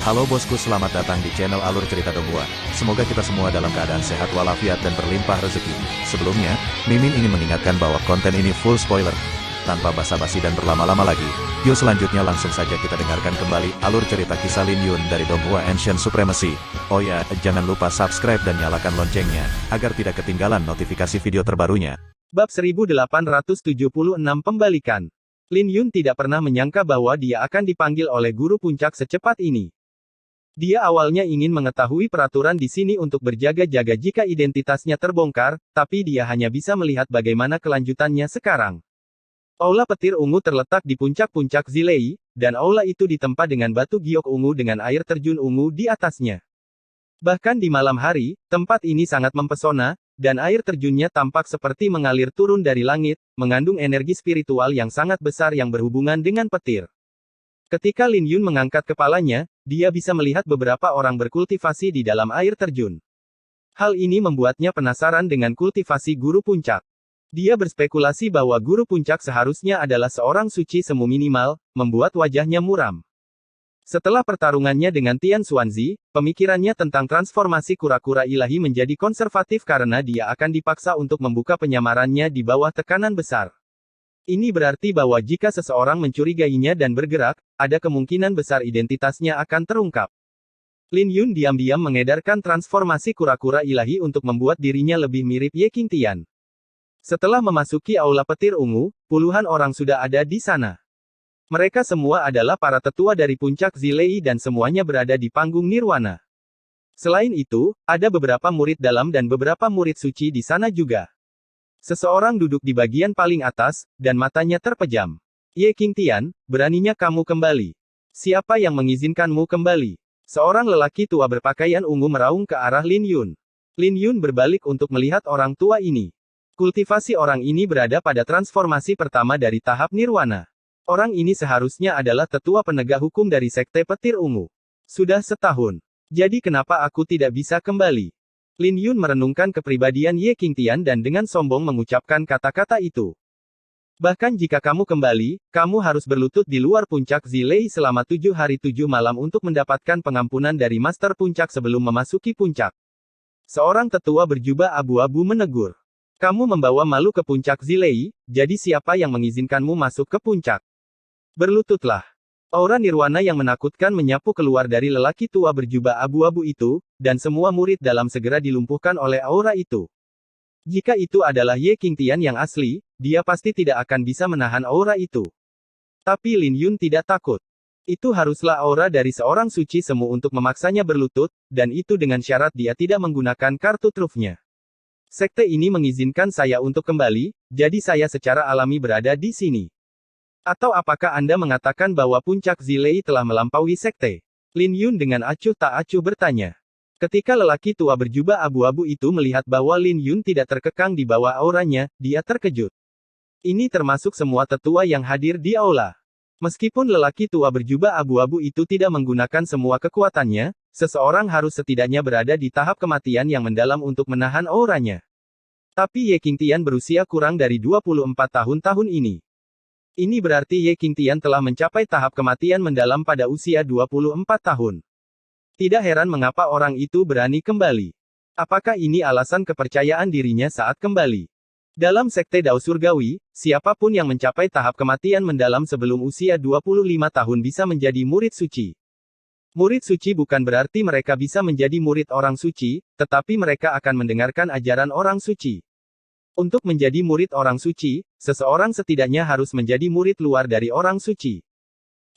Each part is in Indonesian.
Halo bosku, selamat datang di channel Alur Cerita Donghua. Semoga kita semua dalam keadaan sehat walafiat dan berlimpah rezeki. Sebelumnya, Mimin ingin mengingatkan bahwa konten ini full spoiler. Tanpa basa-basi dan berlama-lama lagi, yuk selanjutnya langsung saja kita dengarkan kembali alur cerita kisah Lin Yun dari Donghua Ancient Supremacy. Oh ya, jangan lupa subscribe dan nyalakan loncengnya, agar tidak ketinggalan notifikasi video terbarunya. Bab 1876 Pembalikan. Lin Yun tidak pernah menyangka bahwa dia akan dipanggil oleh guru puncak secepat ini. Dia awalnya ingin mengetahui peraturan di sini untuk berjaga-jaga jika identitasnya terbongkar, tapi dia hanya bisa melihat bagaimana kelanjutannya sekarang. Aula petir ungu terletak di puncak-puncak Zilei, dan aula itu ditempa dengan batu giok ungu dengan air terjun ungu di atasnya. Bahkan di malam hari, tempat ini sangat mempesona, dan air terjunnya tampak seperti mengalir turun dari langit, mengandung energi spiritual yang sangat besar yang berhubungan dengan petir. Ketika Lin Yun mengangkat kepalanya, dia bisa melihat beberapa orang berkultivasi di dalam air terjun. Hal ini membuatnya penasaran dengan kultivasi guru puncak. Dia berspekulasi bahwa guru puncak seharusnya adalah seorang suci semu minimal, membuat wajahnya muram. Setelah pertarungannya dengan Tian Xuanzi, pemikirannya tentang transformasi kura-kura ilahi menjadi konservatif karena dia akan dipaksa untuk membuka penyamarannya di bawah tekanan besar. Ini berarti bahwa jika seseorang mencurigainya dan bergerak, ada kemungkinan besar identitasnya akan terungkap. Lin Yun diam-diam mengedarkan transformasi kura-kura ilahi untuk membuat dirinya lebih mirip Ye Qingtian. Setelah memasuki aula petir ungu, puluhan orang sudah ada di sana. Mereka semua adalah para tetua dari puncak Zilei dan semuanya berada di panggung nirwana. Selain itu, ada beberapa murid dalam dan beberapa murid suci di sana juga. Seseorang duduk di bagian paling atas, dan matanya terpejam. Ye Qingtian, beraninya kamu kembali. Siapa yang mengizinkanmu kembali? Seorang lelaki tua berpakaian ungu meraung ke arah Lin Yun. Lin Yun berbalik untuk melihat orang tua ini. Kultivasi orang ini berada pada transformasi pertama dari tahap nirwana. Orang ini seharusnya adalah tetua penegak hukum dari Sekte Petir Ungu. Sudah setahun. Jadi kenapa aku tidak bisa kembali? Lin Yun merenungkan kepribadian Ye Qingtian dan dengan sombong mengucapkan kata-kata itu. Bahkan jika kamu kembali, kamu harus berlutut di luar puncak Zilei selama 7 hari 7 malam untuk mendapatkan pengampunan dari Master Puncak sebelum memasuki puncak. Seorang tetua berjubah abu-abu menegur. Kamu membawa malu ke puncak Zilei, jadi siapa yang mengizinkanmu masuk ke puncak? Berlututlah. Aura nirwana yang menakutkan menyapu keluar dari lelaki tua berjubah abu-abu itu, dan semua murid dalam segera dilumpuhkan oleh aura itu. Jika itu adalah Ye Qingtian yang asli, dia pasti tidak akan bisa menahan aura itu. Tapi Lin Yun tidak takut. Itu haruslah aura dari seorang suci semu untuk memaksanya berlutut, dan itu dengan syarat dia tidak menggunakan kartu trufnya. Sekte ini mengizinkan saya untuk kembali, jadi saya secara alami berada di sini. Atau apakah Anda mengatakan bahwa puncak Zilei telah melampaui sekte? Lin Yun dengan acuh tak acuh bertanya. Ketika lelaki tua berjubah abu-abu itu melihat bahwa Lin Yun tidak terkekang di bawah auranya, dia terkejut. Ini termasuk semua tetua yang hadir di aula. Meskipun lelaki tua berjubah abu-abu itu tidak menggunakan semua kekuatannya, seseorang harus setidaknya berada di tahap kematian yang mendalam untuk menahan auranya. Tapi Ye Qingtian berusia kurang dari 24 tahun ini. Ini berarti Ye Qingtian telah mencapai tahap kematian mendalam pada usia 24 tahun. Tidak heran mengapa orang itu berani kembali. Apakah ini alasan kepercayaan dirinya saat kembali? Dalam Sekte Dao Surgawi, siapapun yang mencapai tahap kematian mendalam sebelum usia 25 tahun bisa menjadi murid suci. Murid suci bukan berarti mereka bisa menjadi murid orang suci, tetapi mereka akan mendengarkan ajaran orang suci. Untuk menjadi murid orang suci, seseorang setidaknya harus menjadi murid luar dari orang suci.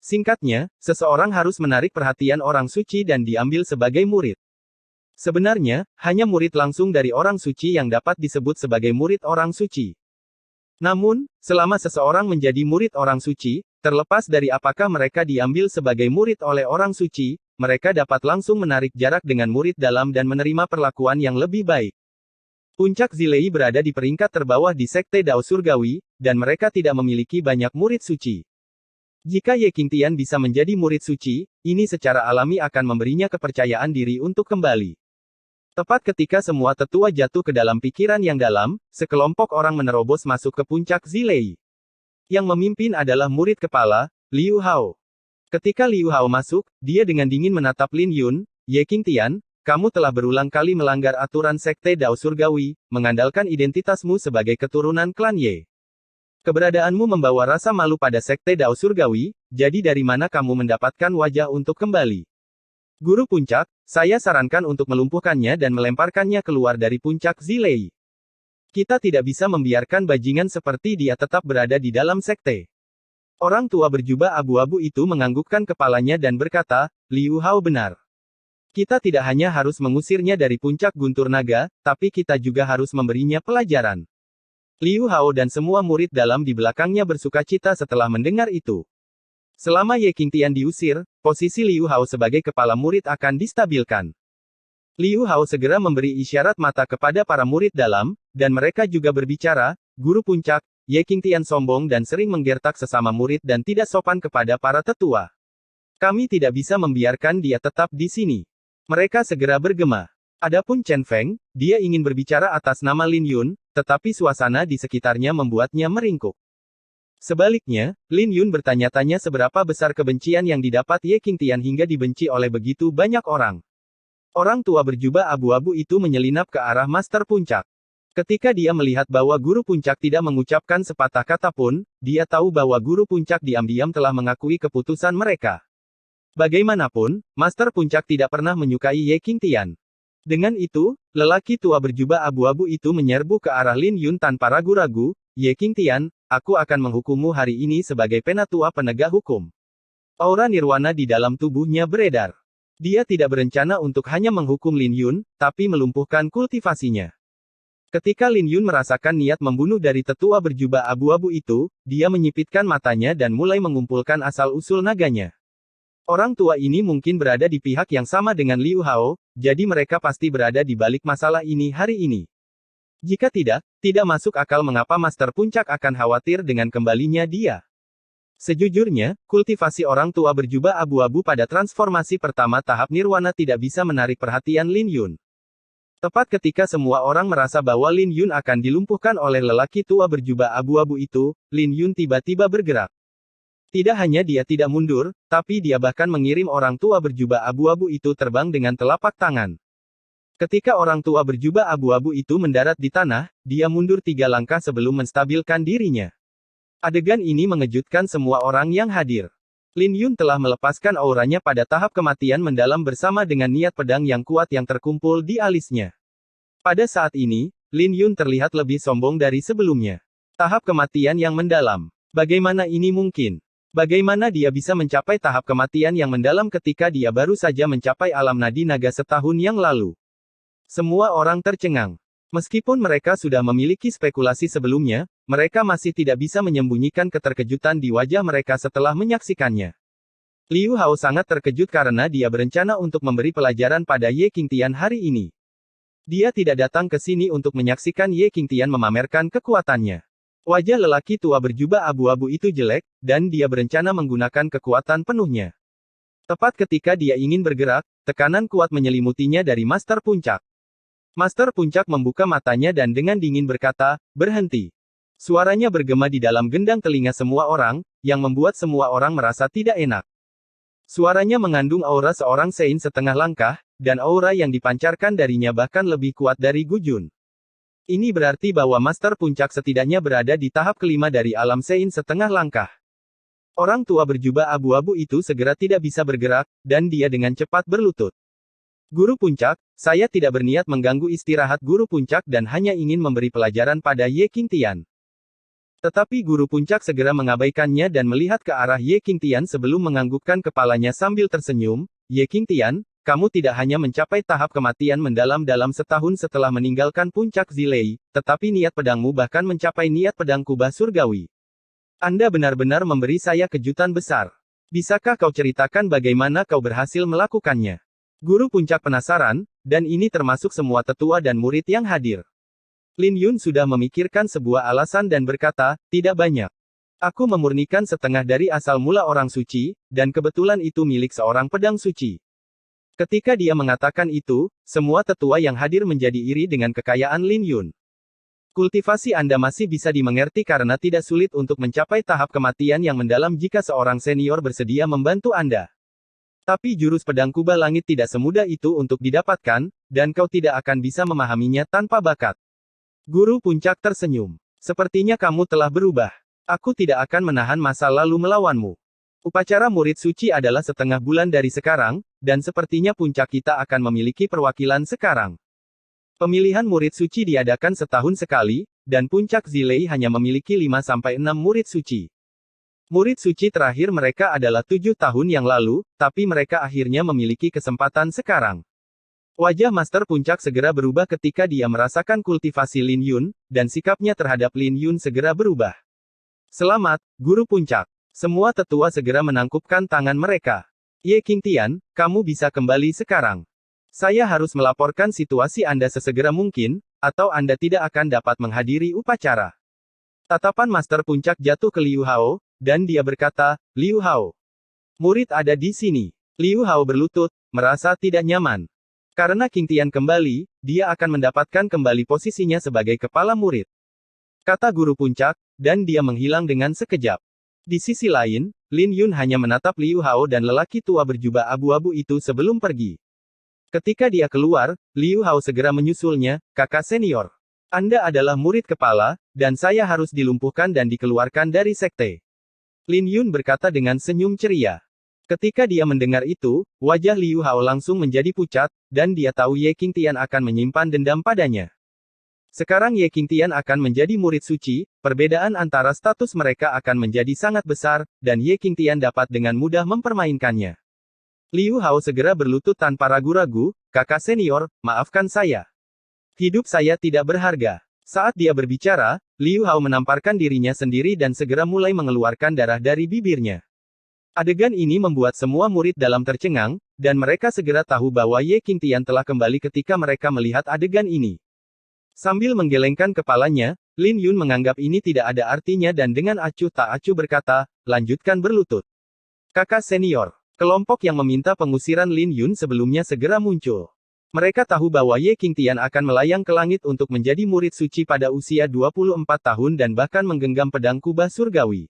Singkatnya, seseorang harus menarik perhatian orang suci dan diambil sebagai murid. Sebenarnya, hanya murid langsung dari orang suci yang dapat disebut sebagai murid orang suci. Namun, selama seseorang menjadi murid orang suci, terlepas dari apakah mereka diambil sebagai murid oleh orang suci, mereka dapat langsung menarik jarak dengan murid dalam dan menerima perlakuan yang lebih baik. Puncak Zilei berada di peringkat terbawah di Sekte Dao Surgawi, dan mereka tidak memiliki banyak murid suci. Jika Ye Qingtian bisa menjadi murid suci, ini secara alami akan memberinya kepercayaan diri untuk kembali. Tepat ketika semua tetua jatuh ke dalam pikiran yang dalam, sekelompok orang menerobos masuk ke puncak Zilei. Yang memimpin adalah murid kepala, Liu Hao. Ketika Liu Hao masuk, dia dengan dingin menatap Lin Yun. Ye Qingtian, kamu telah berulang kali melanggar aturan Sekte Dao Surgawi, mengandalkan identitasmu sebagai keturunan klan Ye. Keberadaanmu membawa rasa malu pada Sekte Dao Surgawi, jadi dari mana kamu mendapatkan wajah untuk kembali? Guru Puncak, saya sarankan untuk melumpuhkannya dan melemparkannya keluar dari puncak Zilei. Kita tidak bisa membiarkan bajingan seperti dia tetap berada di dalam sekte. Orang tua berjubah abu-abu itu menganggukkan kepalanya dan berkata, Liu Hao benar. Kita tidak hanya harus mengusirnya dari puncak guntur naga, tapi kita juga harus memberinya pelajaran. Liu Hao dan semua murid dalam di belakangnya bersukacita setelah mendengar itu. Selama Ye Qingtian diusir, posisi Liu Hao sebagai kepala murid akan distabilkan. Liu Hao segera memberi isyarat mata kepada para murid dalam, dan mereka juga berbicara, Guru Puncak, Ye Qingtian sombong dan sering menggertak sesama murid dan tidak sopan kepada para tetua. Kami tidak bisa membiarkan dia tetap di sini. Mereka segera bergema. Adapun Chen Feng, dia ingin berbicara atas nama Lin Yun, tetapi suasana di sekitarnya membuatnya meringkuk. Sebaliknya, Lin Yun bertanya-tanya seberapa besar kebencian yang didapat Ye Qingtian hingga dibenci oleh begitu banyak orang. Orang tua berjubah abu-abu itu menyelinap ke arah Master Puncak. Ketika dia melihat bahwa Guru Puncak tidak mengucapkan sepatah kata pun, dia tahu bahwa Guru Puncak diam-diam telah mengakui keputusan mereka. Bagaimanapun, Master Puncak tidak pernah menyukai Ye Qingtian. Dengan itu, lelaki tua berjubah abu-abu itu menyerbu ke arah Lin Yun tanpa ragu-ragu, Ye Qingtian, aku akan menghukummu hari ini sebagai penatua penegak hukum. Aura nirwana di dalam tubuhnya beredar. Dia tidak berencana untuk hanya menghukum Lin Yun, tapi melumpuhkan kultivasinya. Ketika Lin Yun merasakan niat membunuh dari tetua berjubah abu-abu itu, dia menyipitkan matanya dan mulai mengumpulkan asal-usul naganya. Orang tua ini mungkin berada di pihak yang sama dengan Liu Hao, jadi mereka pasti berada di balik masalah ini hari ini. Jika tidak masuk akal mengapa Master Puncak akan khawatir dengan kembalinya dia. Sejujurnya, kultivasi orang tua berjubah abu-abu pada transformasi pertama tahap Nirwana tidak bisa menarik perhatian Lin Yun. Tepat ketika semua orang merasa bahwa Lin Yun akan dilumpuhkan oleh lelaki tua berjubah abu-abu itu, Lin Yun tiba-tiba bergerak. Tidak hanya dia tidak mundur, tapi dia bahkan mengirim orang tua berjubah abu-abu itu terbang dengan telapak tangan. Ketika orang tua berjubah abu-abu itu mendarat di tanah, dia mundur 3 langkah sebelum menstabilkan dirinya. Adegan ini mengejutkan semua orang yang hadir. Lin Yun telah melepaskan auranya pada tahap kematian mendalam bersama dengan niat pedang yang kuat yang terkumpul di alisnya. Pada saat ini, Lin Yun terlihat lebih sombong dari sebelumnya. Tahap kematian yang mendalam. Bagaimana ini mungkin? Bagaimana dia bisa mencapai tahap kematian yang mendalam ketika dia baru saja mencapai alam nadi naga setahun yang lalu? Semua orang tercengang. Meskipun mereka sudah memiliki spekulasi sebelumnya, mereka masih tidak bisa menyembunyikan keterkejutan di wajah mereka setelah menyaksikannya. Liu Hao sangat terkejut karena dia berencana untuk memberi pelajaran pada Ye Qingtian hari ini. Dia tidak datang ke sini untuk menyaksikan Ye Qingtian memamerkan kekuatannya. Wajah lelaki tua berjubah abu-abu itu jelek, dan dia berencana menggunakan kekuatan penuhnya. Tepat ketika dia ingin bergerak, tekanan kuat menyelimutinya dari Master Puncak. Master Puncak membuka matanya dan dengan dingin berkata, berhenti. Suaranya bergema di dalam gendang telinga semua orang, yang membuat semua orang merasa tidak enak. Suaranya mengandung aura seorang Sein setengah langkah, dan aura yang dipancarkan darinya bahkan lebih kuat dari Gu Jun. Ini berarti bahwa Master Puncak setidaknya berada di tahap kelima dari alam Sein setengah langkah. Orang tua berjubah abu-abu itu segera tidak bisa bergerak, dan dia dengan cepat berlutut. Guru Puncak, saya tidak berniat mengganggu istirahat Guru Puncak dan hanya ingin memberi pelajaran pada Ye Qingtian. Tetapi Guru Puncak segera mengabaikannya dan melihat ke arah Ye Qingtian sebelum menganggukkan kepalanya sambil tersenyum, Ye Qingtian, kamu tidak hanya mencapai tahap kematian mendalam dalam setahun setelah meninggalkan puncak Zilei, tetapi niat pedangmu bahkan mencapai niat pedang kubah surgawi. Anda benar-benar memberi saya kejutan besar. Bisakah kau ceritakan bagaimana kau berhasil melakukannya? Guru Puncak penasaran, dan ini termasuk semua tetua dan murid yang hadir. Lin Yun sudah memikirkan sebuah alasan dan berkata, tidak banyak. Aku memurnikan setengah dari asal mula orang suci, dan kebetulan itu milik seorang pedang suci. Ketika dia mengatakan itu, semua tetua yang hadir menjadi iri dengan kekayaan Lin Yun. Kultivasi Anda masih bisa dimengerti karena tidak sulit untuk mencapai tahap kematian yang mendalam jika seorang senior bersedia membantu Anda. Tapi jurus pedang kubah langit tidak semudah itu untuk didapatkan, dan kau tidak akan bisa memahaminya tanpa bakat. Guru Puncak tersenyum. Sepertinya kamu telah berubah. Aku tidak akan menahan masa lalu melawanmu. Upacara murid suci adalah setengah bulan dari sekarang, dan sepertinya puncak kita akan memiliki perwakilan sekarang. Pemilihan murid suci diadakan setahun sekali, dan puncak Zilei hanya memiliki 5-6 murid suci. Murid suci terakhir mereka adalah 7 tahun yang lalu, tapi mereka akhirnya memiliki kesempatan sekarang. Wajah Master Puncak segera berubah ketika dia merasakan kultivasi Lin Yun, dan sikapnya terhadap Lin Yun segera berubah. Selamat, Guru Puncak. Semua tetua segera menangkupkan tangan mereka. Ye Qingtian, kamu bisa kembali sekarang. Saya harus melaporkan situasi Anda sesegera mungkin, atau Anda tidak akan dapat menghadiri upacara. Tatapan Master Puncak jatuh ke Liu Hao, dan dia berkata, Liu Hao. Murid ada di sini. Liu Hao berlutut, merasa tidak nyaman. Karena Qingtian kembali, dia akan mendapatkan kembali posisinya sebagai kepala murid. Kata Guru Puncak, dan dia menghilang dengan sekejap. Di sisi lain, Lin Yun hanya menatap Liu Hao dan lelaki tua berjubah abu-abu itu sebelum pergi. Ketika dia keluar, Liu Hao segera menyusulnya, kakak senior. Anda adalah murid kepala, dan saya harus dilumpuhkan dan dikeluarkan dari sekte. Lin Yun berkata dengan senyum ceria. Ketika dia mendengar itu, wajah Liu Hao langsung menjadi pucat, dan dia tahu Ye Qingtian akan menyimpan dendam padanya. Sekarang Ye Qingtian akan menjadi murid suci, perbedaan antara status mereka akan menjadi sangat besar, dan Ye Qingtian dapat dengan mudah mempermainkannya. Liu Hao segera berlutut tanpa ragu-ragu, kakak senior, maafkan saya. Hidup saya tidak berharga. Saat dia berbicara, Liu Hao menamparkan dirinya sendiri dan segera mulai mengeluarkan darah dari bibirnya. Adegan ini membuat semua murid dalam tercengang, dan mereka segera tahu bahwa Ye Qingtian telah kembali ketika mereka melihat adegan ini. Sambil menggelengkan kepalanya, Lin Yun menganggap ini tidak ada artinya dan dengan acuh tak acuh berkata, lanjutkan berlutut. Kakak senior. Kelompok yang meminta pengusiran Lin Yun sebelumnya segera muncul. Mereka tahu bahwa Ye Qingtian akan melayang ke langit untuk menjadi murid suci pada usia 24 tahun dan bahkan menggenggam pedang kubah surgawi.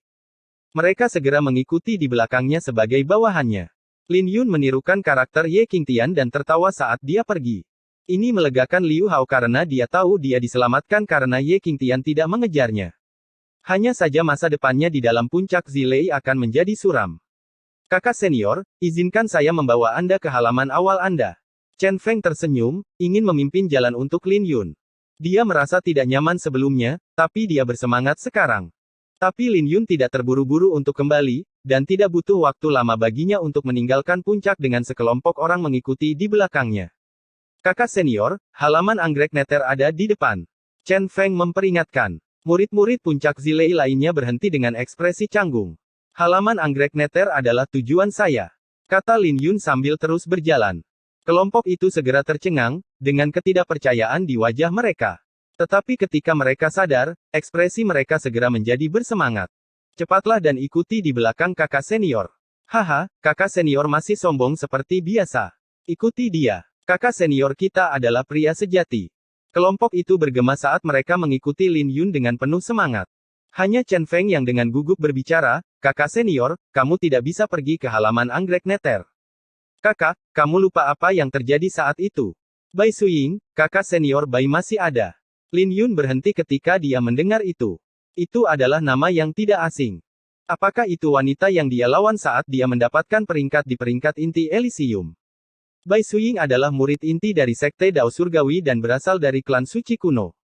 Mereka segera mengikuti di belakangnya sebagai bawahannya. Lin Yun menirukan karakter Ye Qingtian dan tertawa saat dia pergi. Ini melegakan Liu Hao karena dia tahu dia diselamatkan karena Ye Qingtian tidak mengejarnya. Hanya saja masa depannya di dalam puncak Zilei akan menjadi suram. Kakak senior, izinkan saya membawa Anda ke halaman awal Anda. Chen Feng tersenyum, ingin memimpin jalan untuk Lin Yun. Dia merasa tidak nyaman sebelumnya, tapi dia bersemangat sekarang. Tapi Lin Yun tidak terburu-buru untuk kembali, dan tidak butuh waktu lama baginya untuk meninggalkan puncak dengan sekelompok orang mengikuti di belakangnya. Kakak senior, halaman anggrek neter ada di depan. Chen Feng memperingatkan. Murid-murid puncak Zilei lainnya berhenti dengan ekspresi canggung. Halaman anggrek neter adalah tujuan saya. Kata Lin Yun sambil terus berjalan. Kelompok itu segera tercengang, dengan ketidakpercayaan di wajah mereka. Tetapi ketika mereka sadar, ekspresi mereka segera menjadi bersemangat. Cepatlah dan ikuti di belakang kakak senior. Haha, kakak senior masih sombong seperti biasa. Ikuti dia. Kakak senior kita adalah pria sejati. Kelompok itu bergema saat mereka mengikuti Lin Yun dengan penuh semangat. Hanya Chen Feng yang dengan gugup berbicara, kakak senior, kamu tidak bisa pergi ke halaman anggrek neter. Kakak, kamu lupa apa yang terjadi saat itu? Bai Suying, kakak senior Bai masih ada. Lin Yun berhenti ketika dia mendengar itu. Itu adalah nama yang tidak asing. Apakah itu wanita yang dia lawan saat dia mendapatkan peringkat di peringkat inti Elysium? Bai Suying adalah murid inti dari Sekte Dao Surgawi dan berasal dari klan suci kuno.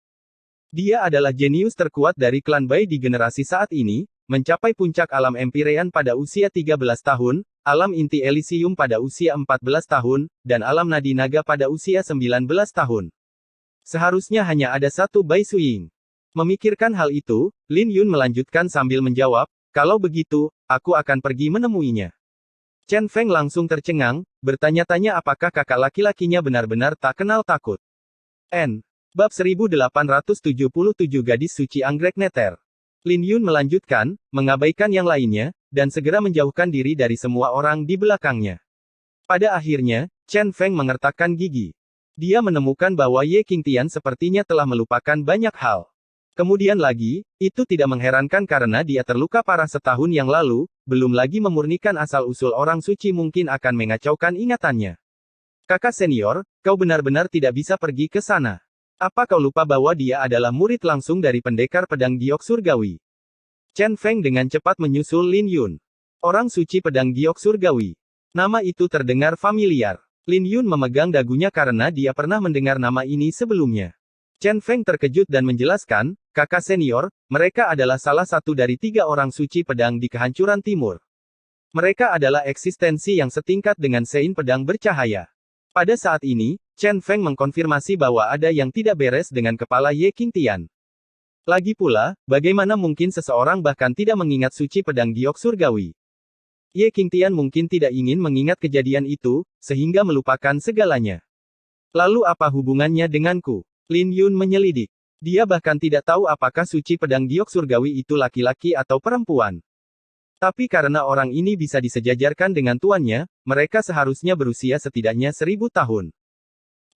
Dia adalah jenius terkuat dari klan Bai di generasi saat ini, mencapai puncak alam Empirean pada usia 13 tahun, alam inti Elysium pada usia 14 tahun, dan alam Nadi Naga pada usia 19 tahun. Seharusnya hanya ada satu Bai Suying. Memikirkan hal itu, Lin Yun melanjutkan sambil menjawab, kalau begitu, aku akan pergi menemuinya. Chen Feng langsung tercengang, bertanya-tanya apakah kakak laki-lakinya benar-benar tak kenal takut. Bab 1877 Gadis Suci Anggrek Neter. Lin Yun melanjutkan, mengabaikan yang lainnya, dan segera menjauhkan diri dari semua orang di belakangnya. Pada akhirnya, Chen Feng mengertakkan gigi. Dia menemukan bahwa Ye Qingtian sepertinya telah melupakan banyak hal. Kemudian lagi, itu tidak mengherankan karena dia terluka parah setahun yang lalu, belum lagi memurnikan asal-usul orang suci mungkin akan mengacaukan ingatannya. Kakak senior, kau benar-benar tidak bisa pergi ke sana. Apa kau lupa bahwa dia adalah murid langsung dari pendekar pedang giok surgawi? Chen Feng dengan cepat menyusul Lin Yun. Orang suci pedang giok surgawi. Nama itu terdengar familiar. Lin Yun memegang dagunya karena dia pernah mendengar nama ini sebelumnya. Chen Feng terkejut dan menjelaskan, kakak senior, mereka adalah salah satu dari 3 orang suci pedang di kehancuran timur. Mereka adalah eksistensi yang setingkat dengan Sein pedang bercahaya. Pada saat ini, Chen Feng mengkonfirmasi bahwa ada yang tidak beres dengan kepala Ye Qingtian. Lagi pula, bagaimana mungkin seseorang bahkan tidak mengingat suci pedang giok surgawi? Ye Qingtian mungkin tidak ingin mengingat kejadian itu, sehingga melupakan segalanya. Lalu apa hubungannya denganku? Lin Yun menyelidik. Dia bahkan tidak tahu apakah suci pedang giok surgawi itu laki-laki atau perempuan. Tapi karena orang ini bisa disejajarkan dengan tuannya, mereka seharusnya berusia setidaknya 1000 tahun.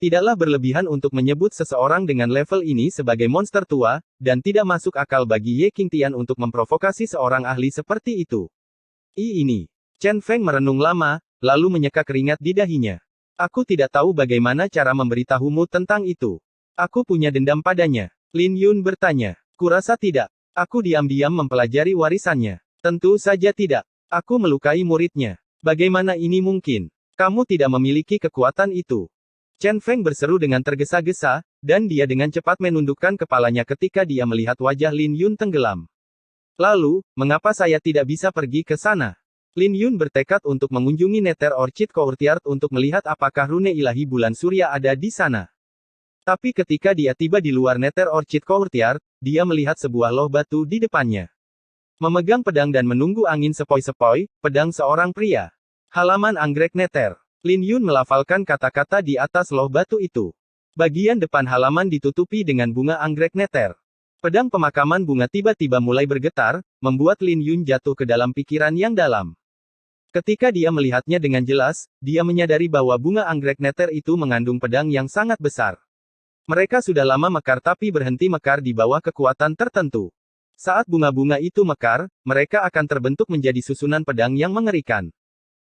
Tidaklah berlebihan untuk menyebut seseorang dengan level ini sebagai monster tua, dan tidak masuk akal bagi Ye Qingtian untuk memprovokasi seorang ahli seperti itu. Ini. Chen Feng merenung lama, lalu menyeka keringat di dahinya. Aku tidak tahu bagaimana cara memberitahumu tentang itu. Aku punya dendam padanya. Lin Yun bertanya. Kurasa tidak. Aku diam-diam mempelajari warisannya. Tentu saja tidak. Aku melukai muridnya. Bagaimana ini mungkin? Kamu tidak memiliki kekuatan itu. Chen Feng berseru dengan tergesa-gesa, dan dia dengan cepat menundukkan kepalanya ketika dia melihat wajah Lin Yun tenggelam. Lalu, mengapa saya tidak bisa pergi ke sana? Lin Yun bertekad untuk mengunjungi Nether Orchid Courtyard untuk melihat apakah rune ilahi bulan surya ada di sana. Tapi ketika dia tiba di luar Nether Orchid Courtyard, dia melihat sebuah loh batu di depannya. Memegang pedang dan menunggu angin sepoi-sepoi, pedang seorang pria. Halaman anggrek Nether. Lin Yun melafalkan kata-kata di atas loh batu itu. Bagian depan halaman ditutupi dengan bunga anggrek Nether. Pedang pemakaman bunga tiba-tiba mulai bergetar, membuat Lin Yun jatuh ke dalam pikiran yang dalam. Ketika dia melihatnya dengan jelas, dia menyadari bahwa bunga anggrek Nether itu mengandung pedang yang sangat besar. Mereka sudah lama mekar tapi berhenti mekar di bawah kekuatan tertentu. Saat bunga-bunga itu mekar, mereka akan terbentuk menjadi susunan pedang yang mengerikan.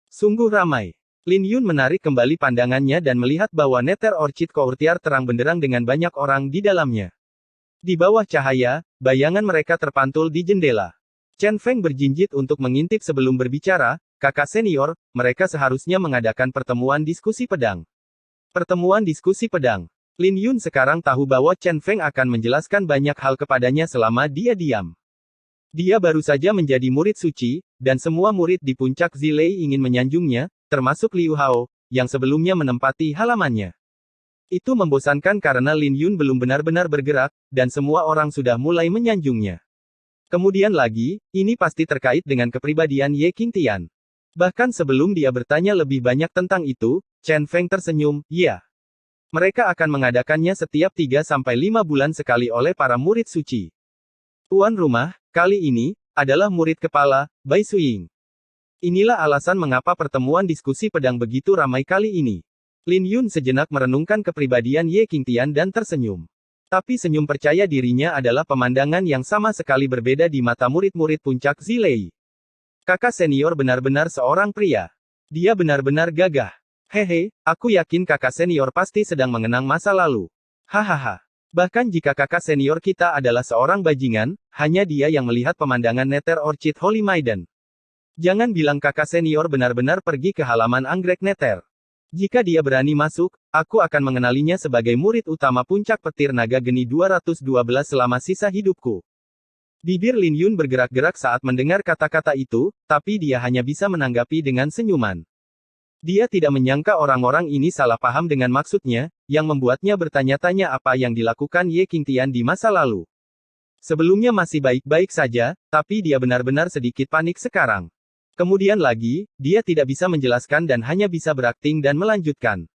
Sungguh ramai. Lin Yun menarik kembali pandangannya dan melihat bahwa Nether Orchid Courtyard terang benderang dengan banyak orang di dalamnya. Di bawah cahaya, bayangan mereka terpantul di jendela. Chen Feng berjinjit untuk mengintip sebelum berbicara, kakak senior, mereka seharusnya mengadakan pertemuan diskusi pedang. Pertemuan diskusi pedang. Lin Yun sekarang tahu bahwa Chen Feng akan menjelaskan banyak hal kepadanya selama dia diam. Dia baru saja menjadi murid suci, dan semua murid di puncak Zilei ingin menyanjungnya, termasuk Liu Hao, yang sebelumnya menempati halamannya. Itu membosankan karena Lin Yun belum benar-benar bergerak, dan semua orang sudah mulai menyanjungnya. Kemudian lagi, ini pasti terkait dengan kepribadian Ye Qingtian. Bahkan sebelum dia bertanya lebih banyak tentang itu, Chen Feng tersenyum, ya. Mereka akan mengadakannya setiap 3-5 bulan sekali oleh para murid suci. Tuan rumah, kali ini, adalah murid kepala, Bai Suying. Inilah alasan mengapa pertemuan diskusi pedang begitu ramai kali ini. Lin Yun sejenak merenungkan kepribadian Ye Qingtian dan tersenyum. Tapi senyum percaya dirinya adalah pemandangan yang sama sekali berbeda di mata murid-murid puncak Zilei. Kakak senior benar-benar seorang pria. Dia benar-benar gagah. Hehe, aku yakin kakak senior pasti sedang mengenang masa lalu. Hahaha. Bahkan jika kakak senior kita adalah seorang bajingan, hanya dia yang melihat pemandangan Nether Orchid Holy Maiden. Jangan bilang kakak senior benar-benar pergi ke halaman anggrek Nether. Jika dia berani masuk, aku akan mengenalinya sebagai murid utama puncak petir naga geni 212 selama sisa hidupku. Bibir Lin Yun bergerak-gerak saat mendengar kata-kata itu, tapi dia hanya bisa menanggapi dengan senyuman. Dia tidak menyangka orang-orang ini salah paham dengan maksudnya, yang membuatnya bertanya-tanya apa yang dilakukan Ye Qingtian di masa lalu. Sebelumnya masih baik-baik saja, tapi dia benar-benar sedikit panik sekarang. Kemudian lagi, dia tidak bisa menjelaskan dan hanya bisa berakting dan melanjutkan.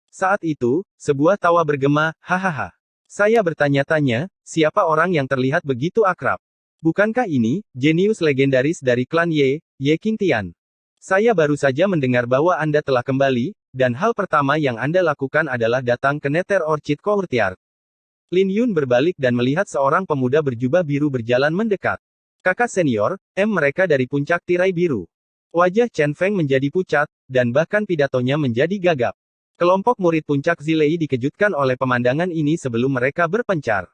Saat itu, sebuah tawa bergema, hahaha. Saya bertanya-tanya, siapa orang yang terlihat begitu akrab? Bukankah ini, jenius legendaris dari klan Ye Qingtian? Saya baru saja mendengar bahwa Anda telah kembali, dan hal pertama yang Anda lakukan adalah datang ke Nether Orchid Courtyard. Lin Yun berbalik dan melihat seorang pemuda berjubah biru berjalan mendekat. Kakak senior, mereka dari puncak tirai biru. Wajah Chen Feng menjadi pucat, dan bahkan pidatonya menjadi gagap. Kelompok murid puncak Zilei dikejutkan oleh pemandangan ini sebelum mereka berpencar.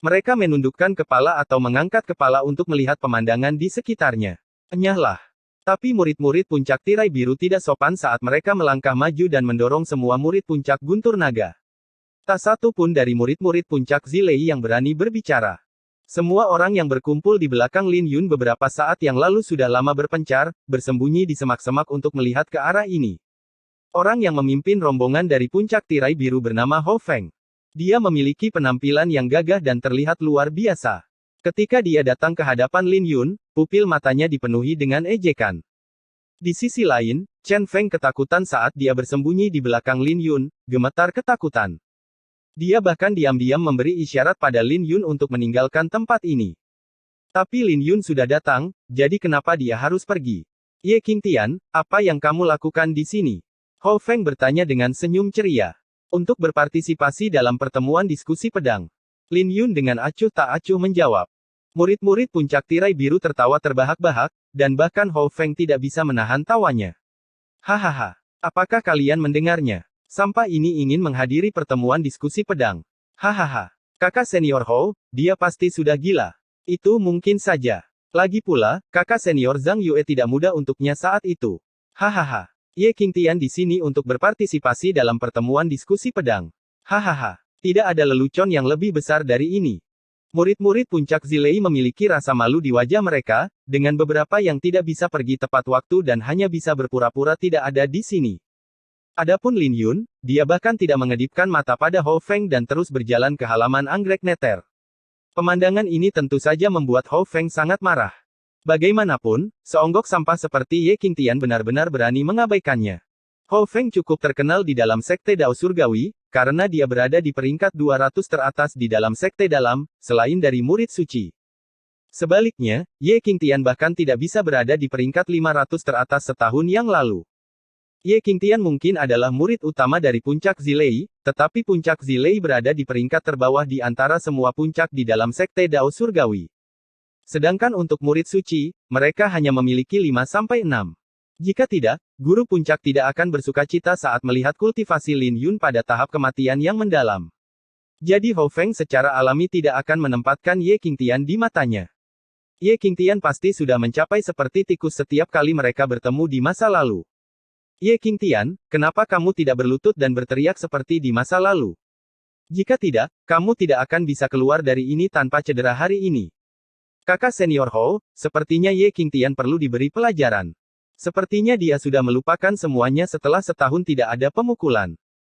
Mereka menundukkan kepala atau mengangkat kepala untuk melihat pemandangan di sekitarnya. Enyahlah. Tapi murid-murid puncak tirai biru tidak sopan saat mereka melangkah maju dan mendorong semua murid puncak guntur naga. Tak satu pun dari murid-murid puncak Zilei yang berani berbicara. Semua orang yang berkumpul di belakang Lin Yun beberapa saat yang lalu sudah lama berpencar, bersembunyi di semak-semak untuk melihat ke arah ini. Orang yang memimpin rombongan dari puncak tirai biru bernama Hou Feng. Dia memiliki penampilan yang gagah dan terlihat luar biasa. Ketika dia datang ke hadapan Lin Yun, pupil matanya dipenuhi dengan ejekan. Di sisi lain, Chen Feng ketakutan saat dia bersembunyi di belakang Lin Yun, gemetar ketakutan. Dia bahkan diam-diam memberi isyarat pada Lin Yun untuk meninggalkan tempat ini. Tapi Lin Yun sudah datang, jadi kenapa dia harus pergi? Ye Qingtian, apa yang kamu lakukan di sini? Hou Feng bertanya dengan senyum ceria. Untuk berpartisipasi dalam pertemuan diskusi pedang. Lin Yun dengan acuh tak acuh menjawab. Murid-murid puncak tirai biru tertawa terbahak-bahak, dan bahkan Hou Feng tidak bisa menahan tawanya. Hahaha, apakah kalian mendengarnya? Sampah ini ingin menghadiri pertemuan diskusi pedang. Hahaha, kakak senior Hou, dia pasti sudah gila. Itu mungkin saja. Lagi pula, kakak senior Zhang Yue tidak mudah untuknya saat itu. Hahaha, Ye Qingtian di sini untuk berpartisipasi dalam pertemuan diskusi pedang. Hahaha, tidak ada lelucon yang lebih besar dari ini. Murid-murid puncak Zilei memiliki rasa malu di wajah mereka, dengan beberapa yang tidak bisa pergi tepat waktu dan hanya bisa berpura-pura tidak ada di sini. Adapun Lin Yun, dia bahkan tidak mengedipkan mata pada Hou Feng dan terus berjalan ke halaman anggrek neter. Pemandangan ini tentu saja membuat Hou Feng sangat marah. Bagaimanapun, seonggok sampah seperti Ye Qingtian benar-benar berani mengabaikannya. Hou Feng cukup terkenal di dalam Sekte Dao Surgawi, karena dia berada di peringkat 200 teratas di dalam Sekte Dalam, selain dari murid suci. Sebaliknya, Ye Qingtian bahkan tidak bisa berada di peringkat 500 teratas setahun yang lalu. Ye Qingtian mungkin adalah murid utama dari puncak Zilei, tetapi puncak Zilei berada di peringkat terbawah di antara semua puncak di dalam Sekte Dao Surgawi. Sedangkan untuk murid suci, mereka hanya memiliki 5-6. Jika tidak, guru puncak tidak akan bersukacita saat melihat kultivasi Lin Yun pada tahap kematian yang mendalam. Jadi Hou Feng secara alami tidak akan menempatkan Ye Qingtian di matanya. Ye Qingtian pasti sudah mencapai seperti tikus setiap kali mereka bertemu di masa lalu. Ye Qingtian, kenapa kamu tidak berlutut dan berteriak seperti di masa lalu? Jika tidak, kamu tidak akan bisa keluar dari ini tanpa cedera hari ini. Kakak senior Hou, sepertinya Ye Qingtian perlu diberi pelajaran. Sepertinya dia sudah melupakan semuanya setelah setahun tidak ada pemukulan.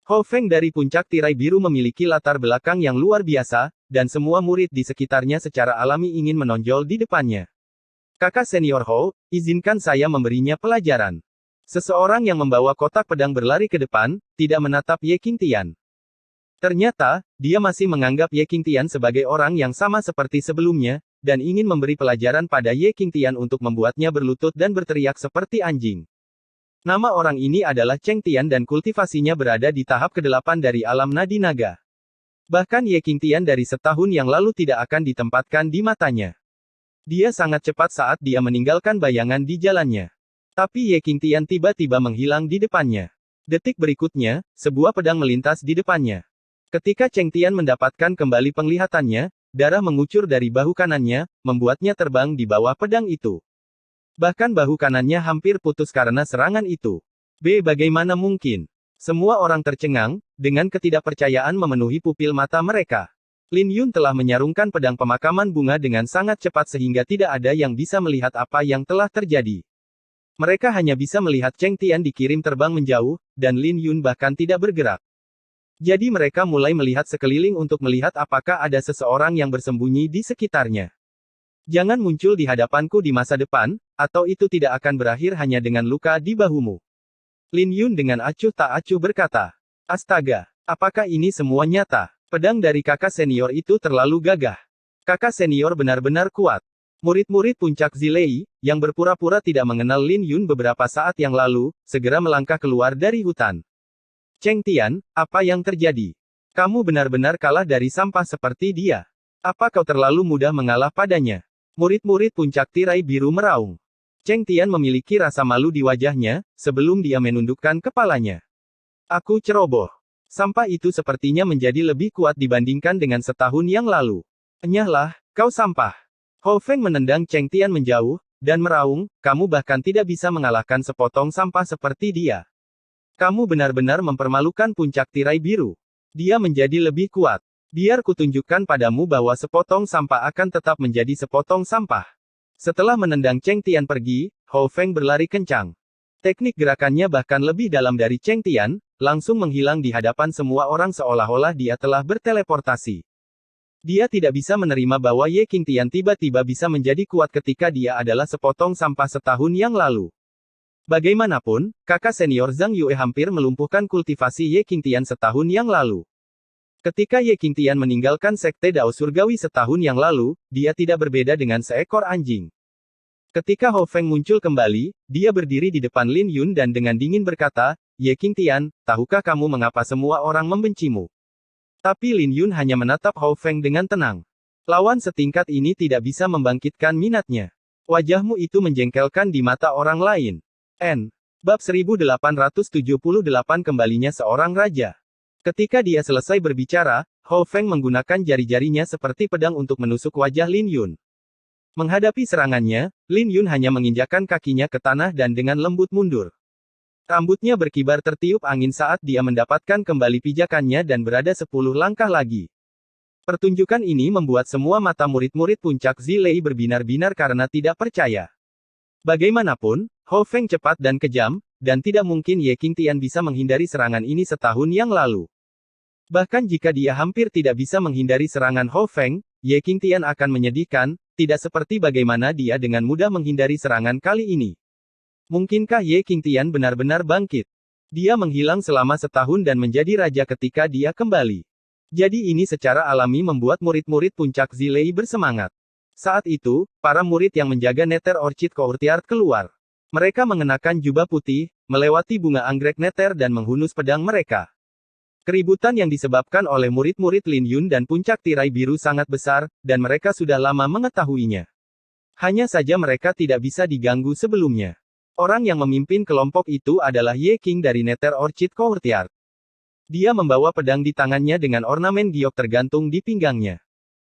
Hou Feng dari puncak tirai biru memiliki latar belakang yang luar biasa, dan semua murid di sekitarnya secara alami ingin menonjol di depannya. Kakak senior Hou, izinkan saya memberinya pelajaran. Seseorang yang membawa kotak pedang berlari ke depan, tidak menatap Ye Qingtian. Ternyata, dia masih menganggap Ye Qingtian sebagai orang yang sama seperti sebelumnya, dan ingin memberi pelajaran pada Ye Qingtian untuk membuatnya berlutut dan berteriak seperti anjing. Nama orang ini adalah Cheng Tian dan kultivasinya berada di tahap ke-8 dari alam nadi naga. Bahkan Ye Qingtian dari setahun yang lalu tidak akan ditempatkan di matanya. Dia sangat cepat saat dia meninggalkan bayangan di jalannya. Tapi Ye Qingtian tiba-tiba menghilang di depannya. Detik berikutnya, sebuah pedang melintas di depannya. Ketika Cheng Tian mendapatkan kembali penglihatannya, darah mengucur dari bahu kanannya, membuatnya terbang di bawah pedang itu. Bahkan bahu kanannya hampir putus karena serangan itu. Bagaimana mungkin? Semua orang tercengang, dengan ketidakpercayaan memenuhi pupil mata mereka. Lin Yun telah menyarungkan pedang pemakaman bunga dengan sangat cepat sehingga tidak ada yang bisa melihat apa yang telah terjadi. Mereka hanya bisa melihat Cheng Tian dikirim terbang menjauh, dan Lin Yun bahkan tidak bergerak. Jadi mereka mulai melihat sekeliling untuk melihat apakah ada seseorang yang bersembunyi di sekitarnya. Jangan muncul di hadapanku di masa depan, atau itu tidak akan berakhir hanya dengan luka di bahumu. Lin Yun dengan acuh tak acuh berkata. Astaga, apakah ini semua nyata? Pedang dari kakak senior itu terlalu gagah. Kakak senior benar-benar kuat. Murid-murid puncak Zilei, yang berpura-pura tidak mengenal Lin Yun beberapa saat yang lalu, segera melangkah keluar dari hutan. Cheng Tian, apa yang terjadi? Kamu benar-benar kalah dari sampah seperti dia. Apa kau terlalu mudah mengalah padanya? Murid-murid puncak tirai biru meraung. Cheng Tian memiliki rasa malu di wajahnya, sebelum dia menundukkan kepalanya. Aku ceroboh. Sampah itu sepertinya menjadi lebih kuat dibandingkan dengan setahun yang lalu. Enyahlah, kau sampah. Hou Feng menendang Cheng Tian menjauh, dan meraung, kamu bahkan tidak bisa mengalahkan sepotong sampah seperti dia. Kamu benar-benar mempermalukan puncak tirai biru. Dia menjadi lebih kuat. Biar kutunjukkan padamu bahwa sepotong sampah akan tetap menjadi sepotong sampah. Setelah menendang Cheng Tian pergi, Hou Feng berlari kencang. Teknik gerakannya bahkan lebih dalam dari Cheng Tian, langsung menghilang di hadapan semua orang seolah-olah dia telah berteleportasi. Dia tidak bisa menerima bahwa Ye Qingtian tiba-tiba bisa menjadi kuat ketika dia adalah sepotong sampah setahun yang lalu. Bagaimanapun, kakak senior Zhang Yue hampir melumpuhkan kultivasi Ye Qingtian setahun yang lalu. Ketika Ye Qingtian meninggalkan Sekte Dao Surgawi setahun yang lalu, dia tidak berbeda dengan seekor anjing. Ketika Hou Feng muncul kembali, dia berdiri di depan Lin Yun dan dengan dingin berkata, Ye Qingtian, tahukah kamu mengapa semua orang membencimu? Tapi Lin Yun hanya menatap Hou Feng dengan tenang. Lawan setingkat ini tidak bisa membangkitkan minatnya. Wajahmu itu menjengkelkan di mata orang lain. Bab 1878 kembalinya seorang raja. Ketika dia selesai berbicara, Hou Feng menggunakan jari-jarinya seperti pedang untuk menusuk wajah Lin Yun. Menghadapi serangannya, Lin Yun hanya menginjakkan kakinya ke tanah dan dengan lembut mundur. Rambutnya berkibar tertiup angin saat dia mendapatkan kembali pijakannya dan berada 10 langkah lagi. Pertunjukan ini membuat semua mata murid-murid puncak Zilei berbinar-binar karena tidak percaya. Bagaimanapun, Hou Feng cepat dan kejam, dan tidak mungkin Ye Qingtian bisa menghindari serangan ini setahun yang lalu. Bahkan jika dia hampir tidak bisa menghindari serangan Hou Feng, Ye Qingtian akan menyedihkan, tidak seperti bagaimana dia dengan mudah menghindari serangan kali ini. Mungkinkah Ye Qingtian benar-benar bangkit? Dia menghilang selama setahun dan menjadi raja ketika dia kembali. Jadi ini secara alami membuat murid-murid puncak Zilei bersemangat. Saat itu, para murid yang menjaga Nether Orchid Courtyard keluar. Mereka mengenakan jubah putih, melewati bunga anggrek Nether dan menghunus pedang mereka. Keributan yang disebabkan oleh murid-murid Lin Yun dan puncak tirai biru sangat besar, dan mereka sudah lama mengetahuinya. Hanya saja mereka tidak bisa diganggu sebelumnya. Orang yang memimpin kelompok itu adalah Ye Qing dari Nether Orchid Courtyard. Dia membawa pedang di tangannya dengan ornamen giok tergantung di pinggangnya.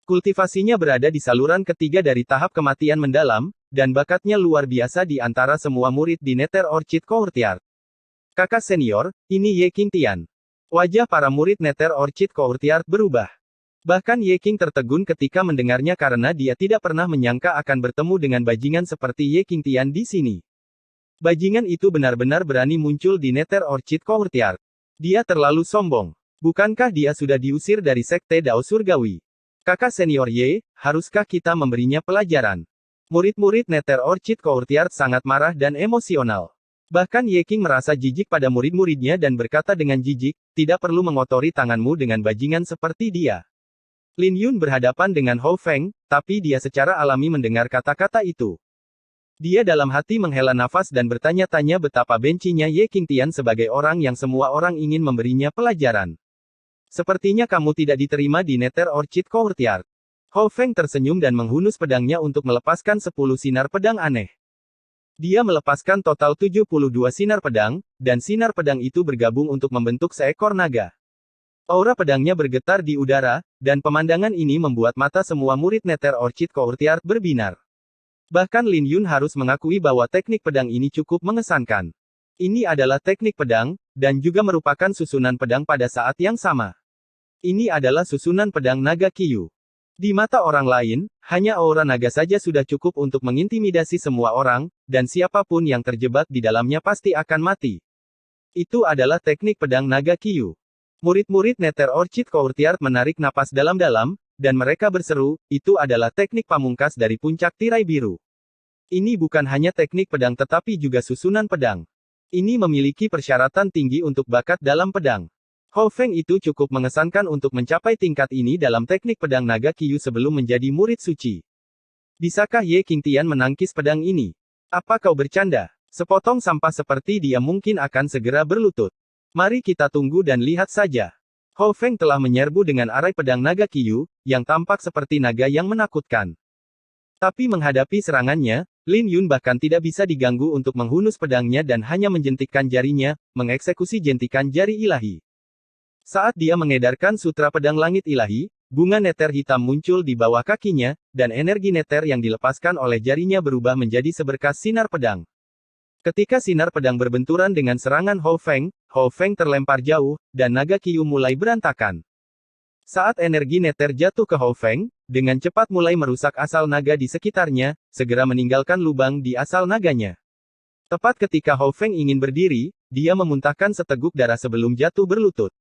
Kultivasinya berada di saluran ketiga dari tahap kematian mendalam, dan bakatnya luar biasa di antara semua murid di Nether Orchid Courtyard. Kakak senior, ini Ye Qingtian. Wajah para murid Nether Orchid Courtyard berubah. Bahkan Ye Qing tertegun ketika mendengarnya karena dia tidak pernah menyangka akan bertemu dengan bajingan seperti Ye Qingtian di sini. Bajingan itu benar-benar berani muncul di Nether Orchid Courtyard. Dia terlalu sombong. Bukankah dia sudah diusir dari Sekte Dao Surgawi? Kakak senior Ye, haruskah kita memberinya pelajaran? Murid-murid Nether Orchid Courtyard sangat marah dan emosional. Bahkan Ye Qing merasa jijik pada murid-muridnya dan berkata dengan jijik, tidak perlu mengotori tanganmu dengan bajingan seperti dia. Lin Yun berhadapan dengan Hou Feng, tapi dia secara alami mendengar kata-kata itu. Dia dalam hati menghela nafas dan bertanya-tanya betapa bencinya Ye Qingtian sebagai orang yang semua orang ingin memberinya pelajaran. Sepertinya kamu tidak diterima di Nether Orchid Courtyard. Hou Feng tersenyum dan menghunus pedangnya untuk melepaskan 10 sinar pedang aneh. Dia melepaskan total 72 sinar pedang, dan sinar pedang itu bergabung untuk membentuk seekor naga. Aura pedangnya bergetar di udara, dan pemandangan ini membuat mata semua murid Nether Orchid Courtyard berbinar. Bahkan Lin Yun harus mengakui bahwa teknik pedang ini cukup mengesankan. Ini adalah teknik pedang, dan juga merupakan susunan pedang pada saat yang sama. Ini adalah susunan pedang naga Qiyu. Di mata orang lain, hanya aura naga saja sudah cukup untuk mengintimidasi semua orang, dan siapapun yang terjebak di dalamnya pasti akan mati. Itu adalah teknik pedang naga Qiyu. Murid-murid Nether Orchid Courtyard menarik napas dalam-dalam, dan mereka berseru, itu adalah teknik pamungkas dari puncak tirai biru. Ini bukan hanya teknik pedang tetapi juga susunan pedang. Ini memiliki persyaratan tinggi untuk bakat dalam pedang. Hou Feng itu cukup mengesankan untuk mencapai tingkat ini dalam teknik pedang naga Qiyu sebelum menjadi murid suci. Bisakah Ye Qingtian menangkis pedang ini? Apa kau bercanda? Sepotong sampah seperti dia mungkin akan segera berlutut. Mari kita tunggu dan lihat saja. Hou Feng telah menyerbu dengan arai pedang naga Qiyu, yang tampak seperti naga yang menakutkan. Tapi menghadapi serangannya, Lin Yun bahkan tidak bisa diganggu untuk menghunus pedangnya dan hanya menjentikkan jarinya, mengeksekusi jentikan jari ilahi. Saat dia mengedarkan sutra pedang langit ilahi, bunga neter hitam muncul di bawah kakinya, dan energi neter yang dilepaskan oleh jarinya berubah menjadi seberkas sinar pedang. Ketika sinar pedang berbenturan dengan serangan Hou Feng terlempar jauh, dan naga Qiyu mulai berantakan. Saat energi neter jatuh ke Hou Feng, dengan cepat mulai merusak asal naga di sekitarnya, segera meninggalkan lubang di asal naganya. Tepat ketika Hou Feng ingin berdiri, dia memuntahkan seteguk darah sebelum jatuh berlutut.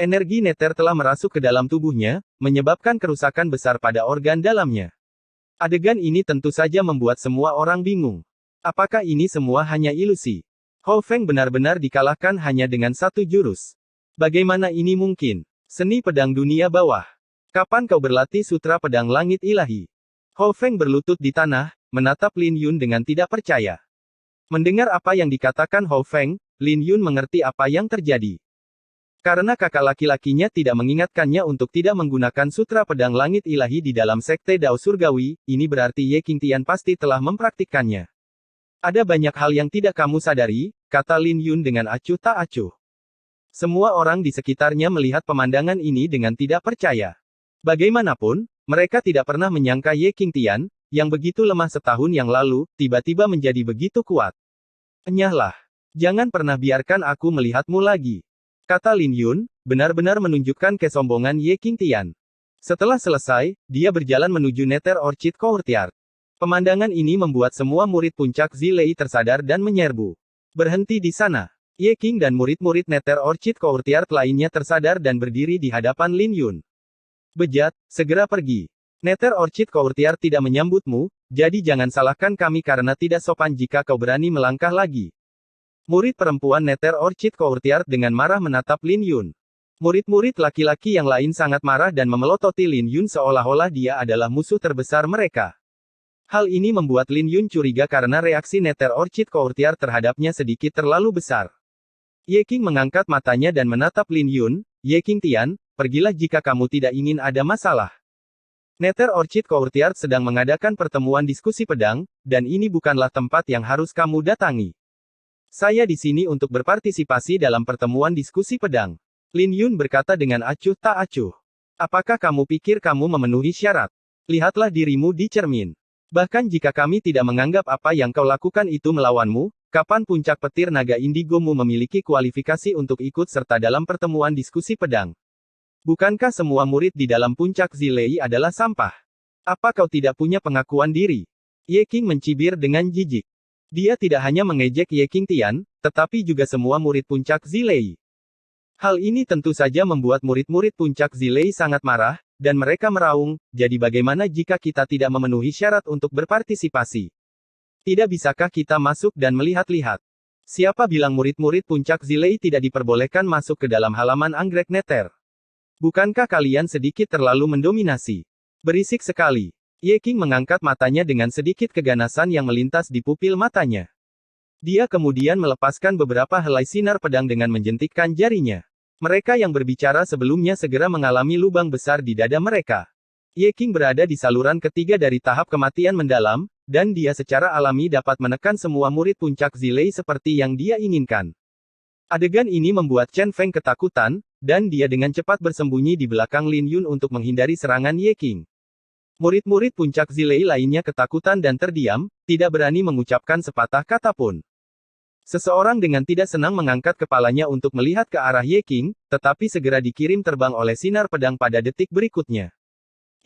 Energi neter telah merasuk ke dalam tubuhnya, menyebabkan kerusakan besar pada organ dalamnya. Adegan ini tentu saja membuat semua orang bingung. Apakah ini semua hanya ilusi? Hou Feng benar-benar dikalahkan hanya dengan satu jurus. Bagaimana ini mungkin? Seni pedang dunia bawah. Kapan kau berlatih sutra pedang langit ilahi? Hou Feng berlutut di tanah, menatap Lin Yun dengan tidak percaya. Mendengar apa yang dikatakan Hou Feng, Lin Yun mengerti apa yang terjadi. Karena kakak laki-lakinya tidak mengingatkannya untuk tidak menggunakan sutra pedang langit ilahi di dalam sekte Dao Surgawi, ini berarti Ye Qingtian pasti telah mempraktikkannya. Ada banyak hal yang tidak kamu sadari, kata Lin Yun dengan acuh tak acuh. Semua orang di sekitarnya melihat pemandangan ini dengan tidak percaya. Bagaimanapun, mereka tidak pernah menyangka Ye Qingtian, yang begitu lemah setahun yang lalu, tiba-tiba menjadi begitu kuat. Enyahlah. Jangan pernah biarkan aku melihatmu lagi. Kata Lin Yun, benar-benar menunjukkan kesombongan Ye Qingtian. Setelah selesai, dia berjalan menuju Nether Orchid Courtyard. Pemandangan ini membuat semua murid puncak Zilei tersadar dan menyerbu. Berhenti di sana. Ye Qing dan murid-murid Nether Orchid Courtyard lainnya tersadar dan berdiri di hadapan Lin Yun. Bejat, segera pergi. Nether Orchid Courtyard tidak menyambutmu, jadi jangan salahkan kami karena tidak sopan jika kau berani melangkah lagi. Murid perempuan Nether Orchid Courtyard dengan marah menatap Lin Yun. Murid-murid laki-laki yang lain sangat marah dan memelototi Lin Yun seolah-olah dia adalah musuh terbesar mereka. Hal ini membuat Lin Yun curiga karena reaksi Nether Orchid Courtyard terhadapnya sedikit terlalu besar. Ye Qing mengangkat matanya dan menatap Lin Yun, Ye Qingtian, pergilah jika kamu tidak ingin ada masalah. Nether Orchid Courtyard sedang mengadakan pertemuan diskusi pedang, dan ini bukanlah tempat yang harus kamu datangi. Saya di sini untuk berpartisipasi dalam pertemuan diskusi pedang. Lin Yun berkata dengan acuh tak acuh. Apakah kamu pikir kamu memenuhi syarat? Lihatlah dirimu di cermin. Bahkan jika kami tidak menganggap apa yang kau lakukan itu melawanmu, kapan puncak petir naga indigomu memiliki kualifikasi untuk ikut serta dalam pertemuan diskusi pedang? Bukankah semua murid di dalam puncak Zilei adalah sampah? Apa kau tidak punya pengakuan diri? Ye Qing mencibir dengan jijik. Dia tidak hanya mengejek Ye Qingtian, tetapi juga semua murid puncak Zilei. Hal ini tentu saja membuat murid-murid puncak Zilei sangat marah, dan mereka meraung, jadi bagaimana jika kita tidak memenuhi syarat untuk berpartisipasi? Tidak bisakah kita masuk dan melihat-lihat? Siapa bilang murid-murid puncak Zilei tidak diperbolehkan masuk ke dalam halaman anggrek Nether? Bukankah kalian sedikit terlalu mendominasi? Berisik sekali. Ye Qing mengangkat matanya dengan sedikit keganasan yang melintas di pupil matanya. Dia kemudian melepaskan beberapa helai sinar pedang dengan menjentikkan jarinya. Mereka yang berbicara sebelumnya segera mengalami lubang besar di dada mereka. Ye Qing berada di saluran ketiga dari tahap kematian mendalam, dan dia secara alami dapat menekan semua murid puncak Zilei seperti yang dia inginkan. Adegan ini membuat Chen Feng ketakutan, dan dia dengan cepat bersembunyi di belakang Lin Yun untuk menghindari serangan Ye Qing. Murid-murid puncak Zilei lainnya ketakutan dan terdiam, tidak berani mengucapkan sepatah kata pun. Seseorang dengan tidak senang mengangkat kepalanya untuk melihat ke arah Ye Qing, tetapi segera dikirim terbang oleh sinar pedang pada detik berikutnya.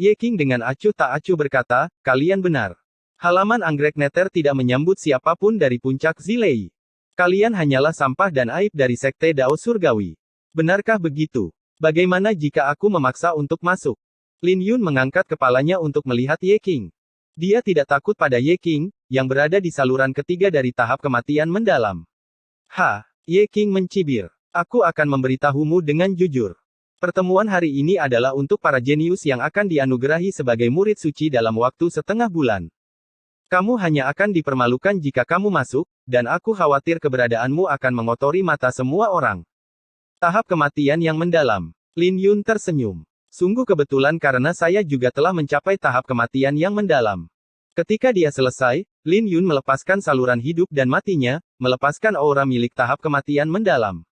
Ye Qing dengan acuh tak acuh berkata, kalian benar. Halaman anggrek Nether tidak menyambut siapapun dari puncak Zilei. Kalian hanyalah sampah dan aib dari sekte Dao Surgawi. Benarkah begitu? Bagaimana jika aku memaksa untuk masuk? Lin Yun mengangkat kepalanya untuk melihat Ye Qing. Dia tidak takut pada Ye Qing, yang berada di saluran ketiga dari tahap kematian mendalam. Ye Qing mencibir. Aku akan memberitahumu dengan jujur. Pertemuan hari ini adalah untuk para jenius yang akan dianugerahi sebagai murid suci dalam waktu setengah bulan. Kamu hanya akan dipermalukan jika kamu masuk, dan aku khawatir keberadaanmu akan mengotori mata semua orang. Tahap kematian yang mendalam. Lin Yun tersenyum. Sungguh kebetulan karena saya juga telah mencapai tahap kematian yang mendalam. Ketika dia selesai, Lin Yun melepaskan saluran hidup dan matinya, melepaskan aura milik tahap kematian mendalam.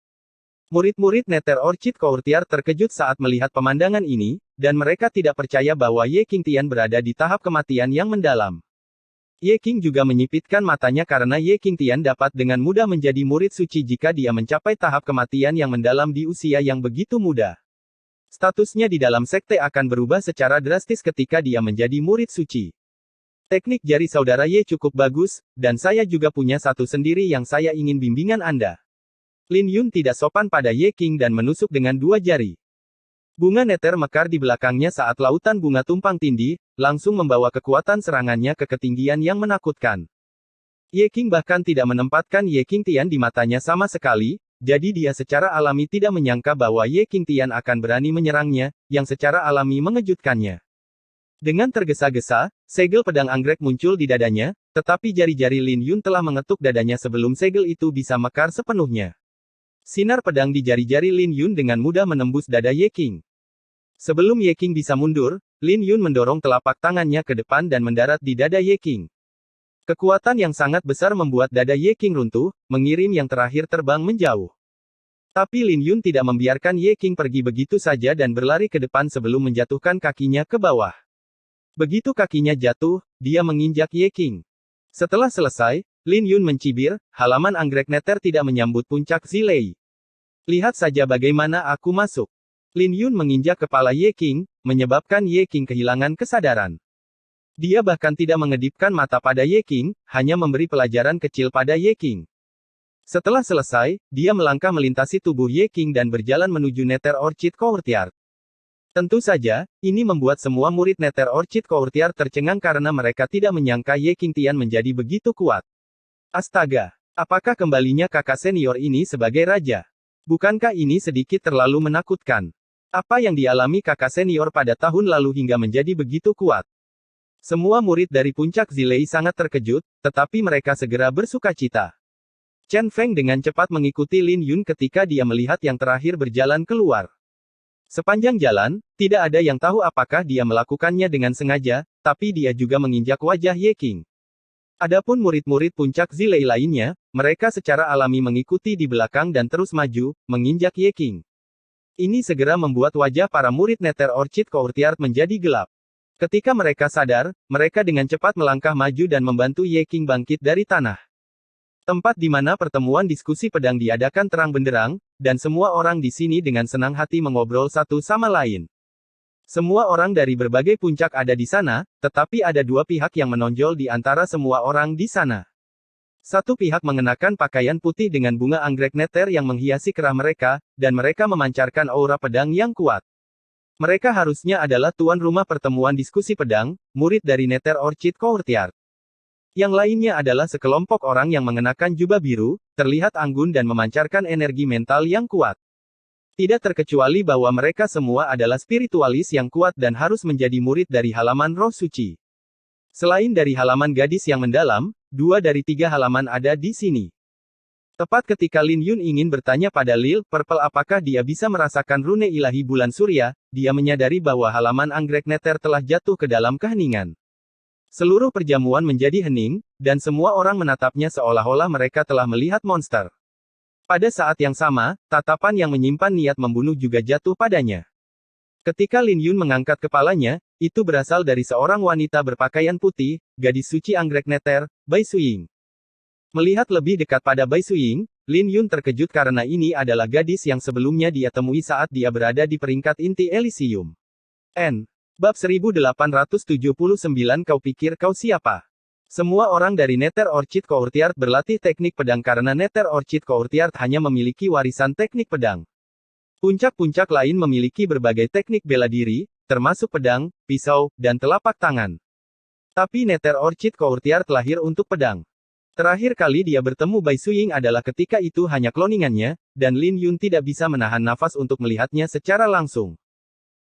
Murid-murid Nether Orchid Courtyard terkejut saat melihat pemandangan ini, dan mereka tidak percaya bahwa Ye Qingtian berada di tahap kematian yang mendalam. Ye Qing juga menyipitkan matanya karena Ye Qingtian dapat dengan mudah menjadi murid suci jika dia mencapai tahap kematian yang mendalam di usia yang begitu muda. Statusnya di dalam sekte akan berubah secara drastis ketika dia menjadi murid suci. Teknik jari saudara Ye cukup bagus, dan saya juga punya satu sendiri yang saya ingin bimbingan Anda. Lin Yun tidak sopan pada Ye Qing dan menusuk dengan dua jari. Bunga Nether mekar di belakangnya saat lautan bunga tumpang tindih, langsung membawa kekuatan serangannya ke ketinggian yang menakutkan. Ye Qing bahkan tidak menempatkan Ye Qingtian di matanya sama sekali, jadi dia secara alami tidak menyangka bahwa Ye Qingtian akan berani menyerangnya, yang secara alami mengejutkannya. Dengan tergesa-gesa, segel pedang anggrek muncul di dadanya, tetapi jari-jari Lin Yun telah mengetuk dadanya sebelum segel itu bisa mekar sepenuhnya. Sinar pedang di jari-jari Lin Yun dengan mudah menembus dada Ye Qing. Sebelum Ye Qing bisa mundur, Lin Yun mendorong telapak tangannya ke depan dan mendarat di dada Ye Qing. Kekuatan yang sangat besar membuat dada Ye Qing runtuh, mengirim yang terakhir terbang menjauh. Tapi Lin Yun tidak membiarkan Ye Qing pergi begitu saja dan berlari ke depan sebelum menjatuhkan kakinya ke bawah. Begitu kakinya jatuh, dia menginjak Ye Qing. Setelah selesai, Lin Yun mencibir, halaman anggrek Nether tidak menyambut puncak Zilei. Lihat saja bagaimana aku masuk. Lin Yun menginjak kepala Ye Qing, menyebabkan Ye Qing kehilangan kesadaran. Dia bahkan tidak mengedipkan mata pada Ye Qing, hanya memberi pelajaran kecil pada Ye Qing. Setelah selesai, dia melangkah melintasi tubuh Ye Qing dan berjalan menuju Nether Orchid Courtyard. Tentu saja, ini membuat semua murid Nether Orchid Courtyard tercengang karena mereka tidak menyangka Ye Qingtian menjadi begitu kuat. Astaga, apakah kembalinya kakak senior ini sebagai raja? Bukankah ini sedikit terlalu menakutkan? Apa yang dialami kakak senior pada tahun lalu hingga menjadi begitu kuat? Semua murid dari puncak Zilei sangat terkejut, tetapi mereka segera bersukacita. Chen Feng dengan cepat mengikuti Lin Yun ketika dia melihat yang terakhir berjalan keluar. Sepanjang jalan, tidak ada yang tahu apakah dia melakukannya dengan sengaja, tapi dia juga menginjak wajah Ye Qing. Adapun murid-murid puncak Zilei lainnya, mereka secara alami mengikuti di belakang dan terus maju, menginjak Ye Qing. Ini segera membuat wajah para murid Nether Orchid Courtyard menjadi gelap. Ketika mereka sadar, mereka dengan cepat melangkah maju dan membantu Ye Qing bangkit dari tanah. Tempat di mana pertemuan diskusi pedang diadakan terang benderang, dan semua orang di sini dengan senang hati mengobrol satu sama lain. Semua orang dari berbagai puncak ada di sana, tetapi ada dua pihak yang menonjol di antara semua orang di sana. Satu pihak mengenakan pakaian putih dengan bunga anggrek Nether yang menghiasi kerah mereka, dan mereka memancarkan aura pedang yang kuat. Mereka harusnya adalah tuan rumah pertemuan diskusi pedang, murid dari Nether Orchid Courtyard. Yang lainnya adalah sekelompok orang yang mengenakan jubah biru, terlihat anggun dan memancarkan energi mental yang kuat. Tidak terkecuali bahwa mereka semua adalah spiritualis yang kuat dan harus menjadi murid dari halaman roh suci. Selain dari halaman gadis yang mendalam, 2 dari 3 halaman ada di sini. Tepat ketika Lin Yun ingin bertanya pada Lil Purple apakah dia bisa merasakan rune ilahi bulan surya, dia menyadari bahwa halaman anggrek Nether telah jatuh ke dalam keheningan. Seluruh perjamuan menjadi hening, dan semua orang menatapnya seolah-olah mereka telah melihat monster. Pada saat yang sama, tatapan yang menyimpan niat membunuh juga jatuh padanya. Ketika Lin Yun mengangkat kepalanya, itu berasal dari seorang wanita berpakaian putih, gadis suci anggrek Nether, Bai Suying. Melihat lebih dekat pada Bai Suying, Lin Yun terkejut karena ini adalah gadis yang sebelumnya dia temui saat dia berada di peringkat inti Elysium. Bab 1879 Kau pikir kau siapa? Semua orang dari Nether Orchid Courtyard berlatih teknik pedang karena Nether Orchid Courtyard hanya memiliki warisan teknik pedang. Puncak-puncak lain memiliki berbagai teknik bela diri, termasuk pedang, pisau, dan telapak tangan. Tapi Nether Orchid Courtyard lahir untuk pedang. Terakhir kali dia bertemu Bai Suying adalah ketika itu hanya kloningannya, dan Lin Yun tidak bisa menahan nafas untuk melihatnya secara langsung.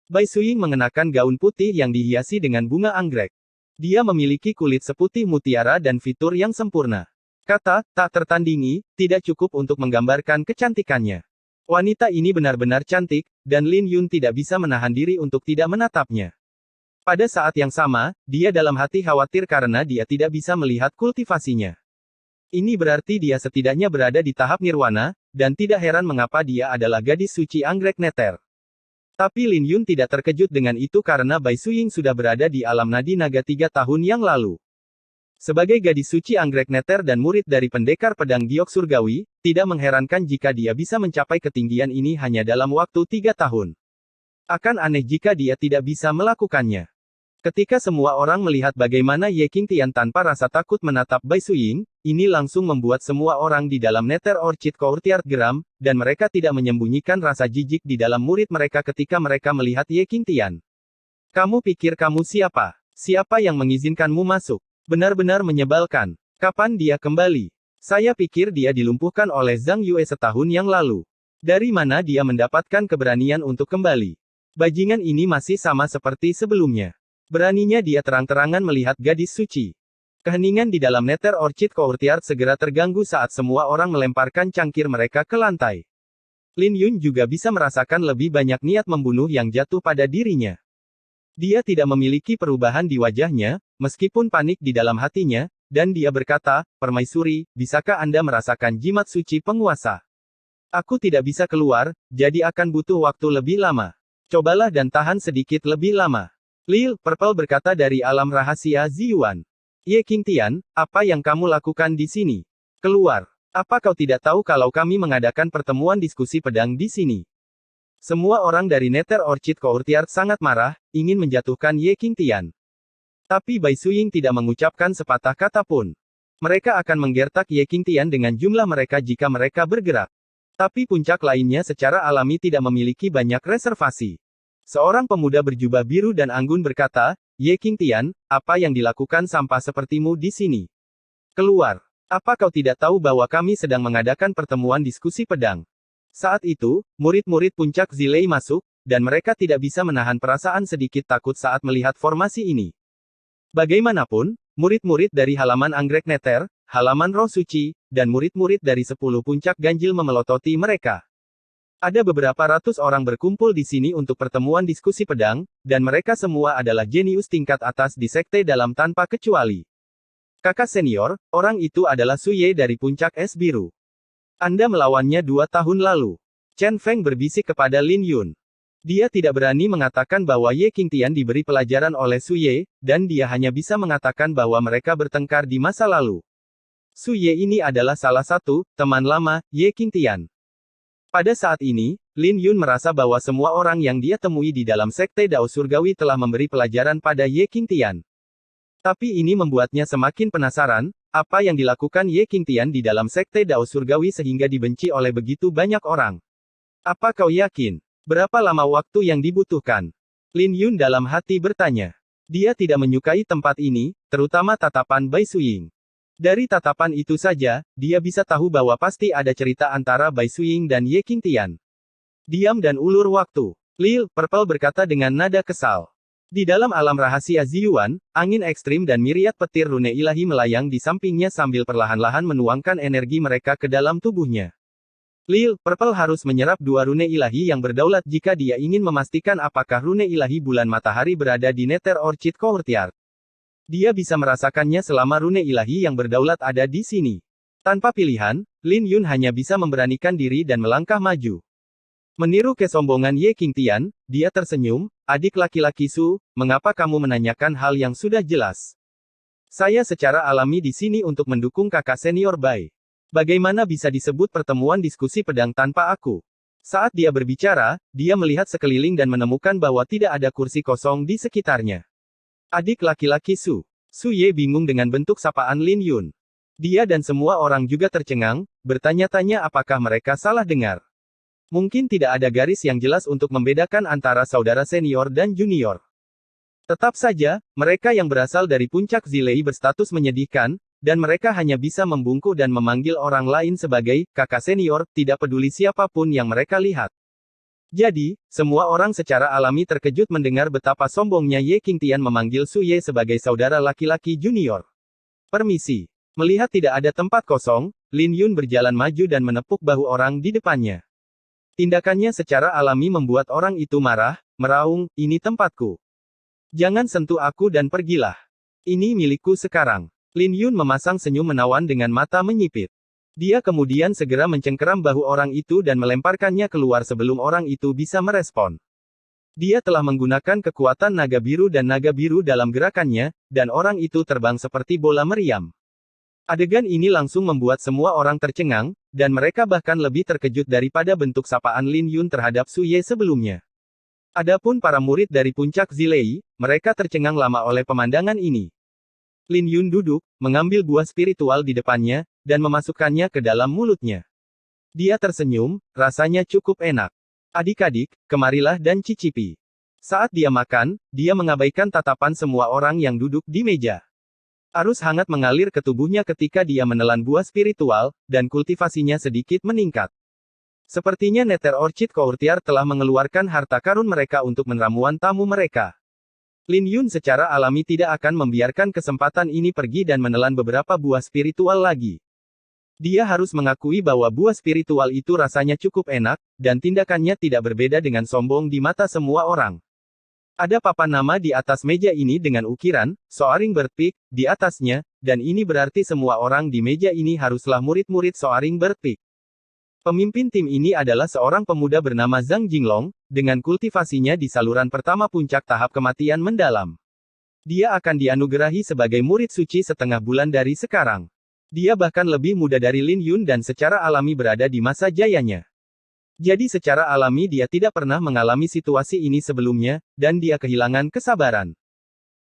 Bai Suying mengenakan gaun putih yang dihiasi dengan bunga anggrek. Dia memiliki kulit seputih mutiara dan fitur yang sempurna. Kata, tak tertandingi, tidak cukup untuk menggambarkan kecantikannya. Wanita ini benar-benar cantik, dan Lin Yun tidak bisa menahan diri untuk tidak menatapnya. Pada saat yang sama, dia dalam hati khawatir karena dia tidak bisa melihat kultivasinya. Ini berarti dia setidaknya berada di tahap nirwana, dan tidak heran mengapa dia adalah gadis suci anggrek neter. Tapi Lin Yun tidak terkejut dengan itu karena Bai Suying sudah berada di alam nadi naga 3 tahun yang lalu. Sebagai gadis suci anggrek neter dan murid dari pendekar pedang giok surgawi, tidak mengherankan jika dia bisa mencapai ketinggian ini hanya dalam waktu 3 tahun. Akan aneh jika dia tidak bisa melakukannya. Ketika semua orang melihat bagaimana Ye Qingtian tanpa rasa takut menatap Bai Suying, ini langsung membuat semua orang di dalam Nether Orchid Courtyard geram, dan mereka tidak menyembunyikan rasa jijik di dalam murid mereka ketika mereka melihat Ye Qingtian. Kamu pikir kamu siapa? Siapa yang mengizinkanmu masuk? Benar-benar menyebalkan. Kapan dia kembali? Saya pikir dia dilumpuhkan oleh Zhang Yue setahun yang lalu. Dari mana dia mendapatkan keberanian untuk kembali? Bajingan ini masih sama seperti sebelumnya. Beraninya dia terang-terangan melihat gadis suci. Keheningan di dalam Nether Orchid Courtyard segera terganggu saat semua orang melemparkan cangkir mereka ke lantai. Lin Yun juga bisa merasakan lebih banyak niat membunuh yang jatuh pada dirinya. Dia tidak memiliki perubahan di wajahnya, meskipun panik di dalam hatinya, dan dia berkata, "Permaisuri, bisakah Anda merasakan jimat suci penguasa? Aku tidak bisa keluar, jadi akan butuh waktu lebih lama. Cobalah dan tahan sedikit lebih lama." Lil Purple berkata dari alam rahasia Ziyuan. Ye Qingtian, apa yang kamu lakukan di sini? Keluar. Apa kau tidak tahu kalau kami mengadakan pertemuan diskusi pedang di sini? Semua orang dari Nether Orchid Courtyard sangat marah, ingin menjatuhkan Ye Qingtian. Tapi Bai Suying tidak mengucapkan sepatah kata pun. Mereka akan menggertak Ye Qingtian dengan jumlah mereka jika mereka bergerak. Tapi puncak lainnya secara alami tidak memiliki banyak reservasi. Seorang pemuda berjubah biru dan anggun berkata, "Ye Qingtian, apa yang dilakukan sampah sepertimu di sini? Keluar. Apa kau tidak tahu bahwa kami sedang mengadakan pertemuan diskusi pedang?" Saat itu, murid-murid puncak Zilei masuk, dan mereka tidak bisa menahan perasaan sedikit takut saat melihat formasi ini. Bagaimanapun, murid-murid dari halaman anggrek neter, halaman roh suci, dan murid-murid dari 10 puncak ganjil memelototi mereka. Ada beberapa ratus orang berkumpul di sini untuk pertemuan diskusi pedang, dan mereka semua adalah jenius tingkat atas di sekte dalam tanpa kecuali. Kakak senior, orang itu adalah Suye dari puncak es biru. Anda melawannya 2 tahun lalu. Chen Feng berbisik kepada Lin Yun. Dia tidak berani mengatakan bahwa Ye Qingtian diberi pelajaran oleh Suye, dan dia hanya bisa mengatakan bahwa mereka bertengkar di masa lalu. Suye ini adalah salah satu teman lama Ye Qingtian. Pada saat ini, Lin Yun merasa bahwa semua orang yang dia temui di dalam sekte Dao Surgawi telah memberi pelajaran pada Ye Qingtian. Tapi ini membuatnya semakin penasaran, apa yang dilakukan Ye Qingtian di dalam sekte Dao Surgawi sehingga dibenci oleh begitu banyak orang. Apa kau yakin? Berapa lama waktu yang dibutuhkan? Lin Yun dalam hati bertanya. Dia tidak menyukai tempat ini, terutama tatapan Bai Suying. Dari tatapan itu saja, dia bisa tahu bahwa pasti ada cerita antara Bai Suying dan Ye Qingtian. Diam dan ulur waktu. Lil Purple berkata dengan nada kesal. Di dalam alam rahasia Ziyuan, angin ekstrim dan miriat petir rune ilahi melayang di sampingnya sambil perlahan-lahan menuangkan energi mereka ke dalam tubuhnya. Lil Purple harus menyerap 2 rune ilahi yang berdaulat jika dia ingin memastikan apakah rune ilahi bulan matahari berada di Nether Orchid Courtyard. Dia bisa merasakannya selama rune ilahi yang berdaulat ada di sini. Tanpa pilihan, Lin Yun hanya bisa memberanikan diri dan melangkah maju. Meniru kesombongan Ye Qingtian, dia tersenyum, "Adik laki-laki Su, mengapa kamu menanyakan hal yang sudah jelas? Saya secara alami di sini untuk mendukung kakak senior Bai. Bagaimana bisa disebut pertemuan diskusi pedang tanpa aku?" Saat dia berbicara, dia melihat sekeliling dan menemukan bahwa tidak ada kursi kosong di sekitarnya. Adik laki-laki Su. Su Ye bingung dengan bentuk sapaan Lin Yun. Dia dan semua orang juga tercengang, bertanya-tanya apakah mereka salah dengar. Mungkin tidak ada garis yang jelas untuk membedakan antara saudara senior dan junior. Tetap saja, mereka yang berasal dari puncak Zilei berstatus menyedihkan, dan mereka hanya bisa membungkuk dan memanggil orang lain sebagai kakak senior, tidak peduli siapapun yang mereka lihat. Jadi, semua orang secara alami terkejut mendengar betapa sombongnya Ye Qingtian memanggil Su Ye sebagai saudara laki-laki junior. Permisi. Melihat tidak ada tempat kosong, Lin Yun berjalan maju dan menepuk bahu orang di depannya. Tindakannya secara alami membuat orang itu marah, meraung, "Ini tempatku. Jangan sentuh aku dan pergilah. Ini milikku sekarang." Lin Yun memasang senyum menawan dengan mata menyipit. Dia kemudian segera mencengkeram bahu orang itu dan melemparkannya keluar sebelum orang itu bisa merespon. Dia telah menggunakan kekuatan naga biru dan naga biru dalam gerakannya, dan orang itu terbang seperti bola meriam. Adegan ini langsung membuat semua orang tercengang, dan mereka bahkan lebih terkejut daripada bentuk sapaan Lin Yun terhadap Su Ye sebelumnya. Adapun para murid dari puncak Zilei, mereka tercengang lama oleh pemandangan ini. Lin Yun duduk, mengambil buah spiritual di depannya, dan memasukkannya ke dalam mulutnya. Dia tersenyum, rasanya cukup enak. "Adik-adik, kemarilah dan cicipi." Saat dia makan, dia mengabaikan tatapan semua orang yang duduk di meja. Arus hangat mengalir ke tubuhnya ketika dia menelan buah spiritual, dan kultivasinya sedikit meningkat. Sepertinya Nether Orchid Courtyard telah mengeluarkan harta karun mereka untuk meneramuan tamu mereka. Lin Yun secara alami tidak akan membiarkan kesempatan ini pergi dan menelan beberapa buah spiritual lagi. Dia harus mengakui bahwa buah spiritual itu rasanya cukup enak, dan tindakannya tidak berbeda dengan sombong di mata semua orang. Ada papan nama di atas meja ini dengan ukiran, Soaring Bird Peak, di atasnya, dan ini berarti semua orang di meja ini haruslah murid-murid Soaring Bird Peak. Pemimpin tim ini adalah seorang pemuda bernama Zhang Jinglong, dengan kultivasinya di saluran pertama puncak tahap kematian mendalam. Dia akan dianugerahi sebagai murid suci setengah bulan dari sekarang. Dia bahkan lebih muda dari Lin Yun dan secara alami berada di masa jayanya. Jadi secara alami dia tidak pernah mengalami situasi ini sebelumnya, dan dia kehilangan kesabaran.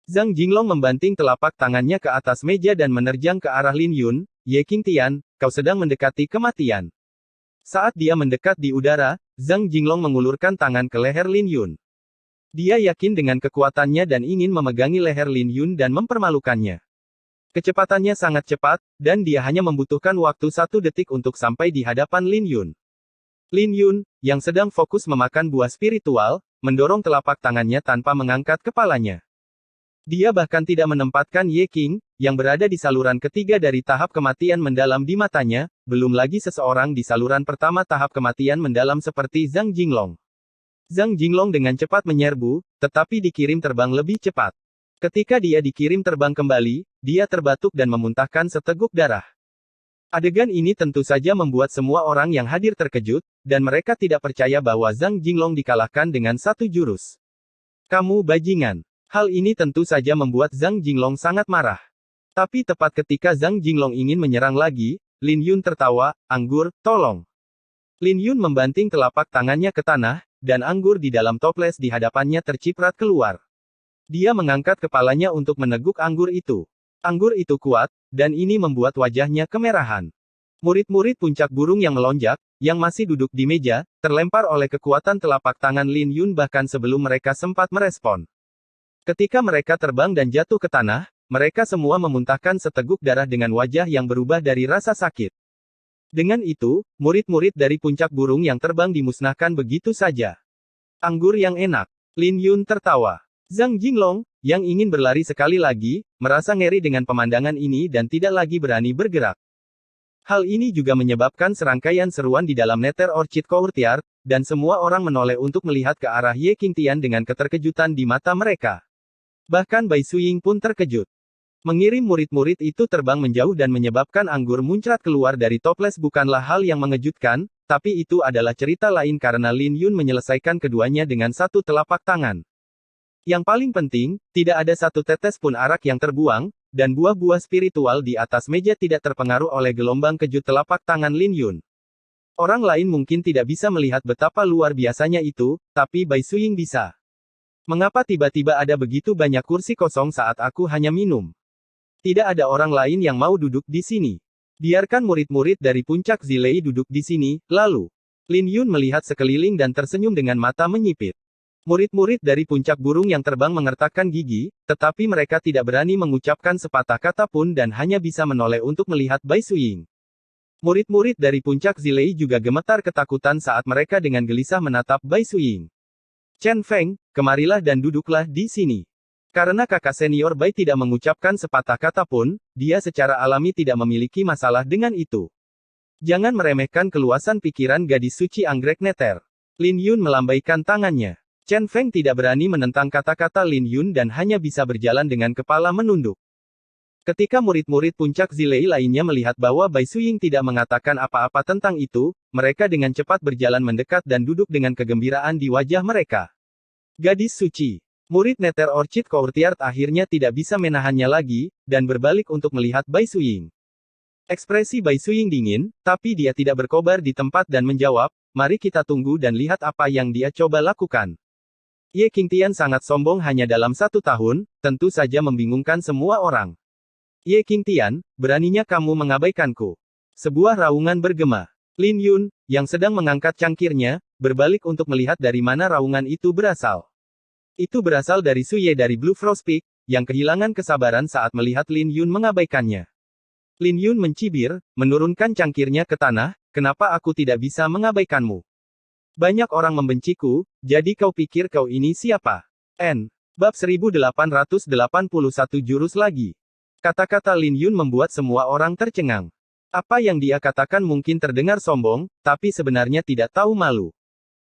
Zhang Jinglong membanting telapak tangannya ke atas meja dan menerjang ke arah Lin Yun, "Ye Qingtian, kau sedang mendekati kematian." Saat dia mendekat di udara, Zhang Jinglong mengulurkan tangan ke leher Lin Yun. Dia yakin dengan kekuatannya dan ingin memegangi leher Lin Yun dan mempermalukannya. Kecepatannya sangat cepat, dan dia hanya membutuhkan waktu 1 detik untuk sampai di hadapan Lin Yun. Lin Yun, yang sedang fokus memakan buah spiritual, mendorong telapak tangannya tanpa mengangkat kepalanya. Dia bahkan tidak menempatkan Ye Qing, yang berada di saluran ketiga dari tahap kematian mendalam di matanya, belum lagi seseorang di saluran pertama tahap kematian mendalam seperti Zhang Jinglong. Zhang Jinglong dengan cepat menyerbu, tetapi dikirim terbang lebih cepat. Ketika dia dikirim terbang kembali, dia terbatuk dan memuntahkan seteguk darah. Adegan ini tentu saja membuat semua orang yang hadir terkejut, dan mereka tidak percaya bahwa Zhang Jinglong dikalahkan dengan 1 jurus. "Kamu bajingan." Hal ini tentu saja membuat Zhang Jinglong sangat marah. Tapi tepat ketika Zhang Jinglong ingin menyerang lagi, Lin Yun tertawa, "Anggur, tolong." Lin Yun membanting telapak tangannya ke tanah, dan anggur di dalam toples di hadapannya terciprat keluar. Dia mengangkat kepalanya untuk meneguk anggur itu. Anggur itu kuat, dan ini membuat wajahnya kemerahan. Murid-murid puncak burung yang melonjak, yang masih duduk di meja, terlempar oleh kekuatan telapak tangan Lin Yun bahkan sebelum mereka sempat merespon. Ketika mereka terbang dan jatuh ke tanah, mereka semua memuntahkan seteguk darah dengan wajah yang berubah dari rasa sakit. Dengan itu, murid-murid dari puncak burung yang terbang dimusnahkan begitu saja. "Anggur yang enak." Lin Yun tertawa. Zhang Jinglong, yang ingin berlari sekali lagi, merasa ngeri dengan pemandangan ini dan tidak lagi berani bergerak. Hal ini juga menyebabkan serangkaian seruan di dalam Nether Orchid Courtyard, dan semua orang menoleh untuk melihat ke arah Ye Qingtian dengan keterkejutan di mata mereka. Bahkan Bai Suying pun terkejut. Mengirim murid-murid itu terbang menjauh dan menyebabkan anggur muncrat keluar dari toples bukanlah hal yang mengejutkan, tapi itu adalah cerita lain karena Lin Yun menyelesaikan keduanya dengan 1 telapak tangan. Yang paling penting, tidak ada 1 tetes pun arak yang terbuang, dan buah-buah spiritual di atas meja tidak terpengaruh oleh gelombang kejut telapak tangan Lin Yun. Orang lain mungkin tidak bisa melihat betapa luar biasanya itu, tapi Bai Suying bisa. "Mengapa tiba-tiba ada begitu banyak kursi kosong saat aku hanya minum? Tidak ada orang lain yang mau duduk di sini. Biarkan murid-murid dari puncak Zilei duduk di sini." Lalu, Lin Yun melihat sekeliling dan tersenyum dengan mata menyipit. Murid-murid dari puncak burung yang terbang mengertakkan gigi, tetapi mereka tidak berani mengucapkan sepatah kata pun dan hanya bisa menoleh untuk melihat Bai Suying. Murid-murid dari puncak Zilei juga gemetar ketakutan saat mereka dengan gelisah menatap Bai Suying. "Chen Feng, kemarilah dan duduklah di sini." Karena kakak senior Bai tidak mengucapkan sepatah kata pun, dia secara alami tidak memiliki masalah dengan itu. Jangan meremehkan keluasan pikiran gadis suci anggrek neter. Lin Yun melambaikan tangannya. Chen Feng tidak berani menentang kata-kata Lin Yun dan hanya bisa berjalan dengan kepala menunduk. Ketika murid-murid puncak Zilei lainnya melihat bahwa Bai Suying tidak mengatakan apa-apa tentang itu, mereka dengan cepat berjalan mendekat dan duduk dengan kegembiraan di wajah mereka. Gadis suci. Murid Nether Orchid Courtyard akhirnya tidak bisa menahannya lagi, dan berbalik untuk melihat Bai Suying. Ekspresi Bai Suying dingin, tapi dia tidak berkobar di tempat dan menjawab, mari kita tunggu dan lihat apa yang dia coba lakukan. Ye Qingtian sangat sombong hanya dalam 1 tahun, tentu saja membingungkan semua orang. Ye Qingtian, beraninya kamu mengabaikanku. Sebuah raungan bergema. Lin Yun, yang sedang mengangkat cangkirnya, berbalik untuk melihat dari mana raungan itu berasal. Itu berasal dari Su Ye dari Blue Frost Peak, yang kehilangan kesabaran saat melihat Lin Yun mengabaikannya. Lin Yun mencibir, menurunkan cangkirnya ke tanah, kenapa aku tidak bisa mengabaikanmu? Banyak orang membenciku, jadi kau pikir kau ini siapa? Bab 1881 jurus lagi. Kata-kata Lin Yun membuat semua orang tercengang. Apa yang dia katakan mungkin terdengar sombong, tapi sebenarnya tidak tahu malu.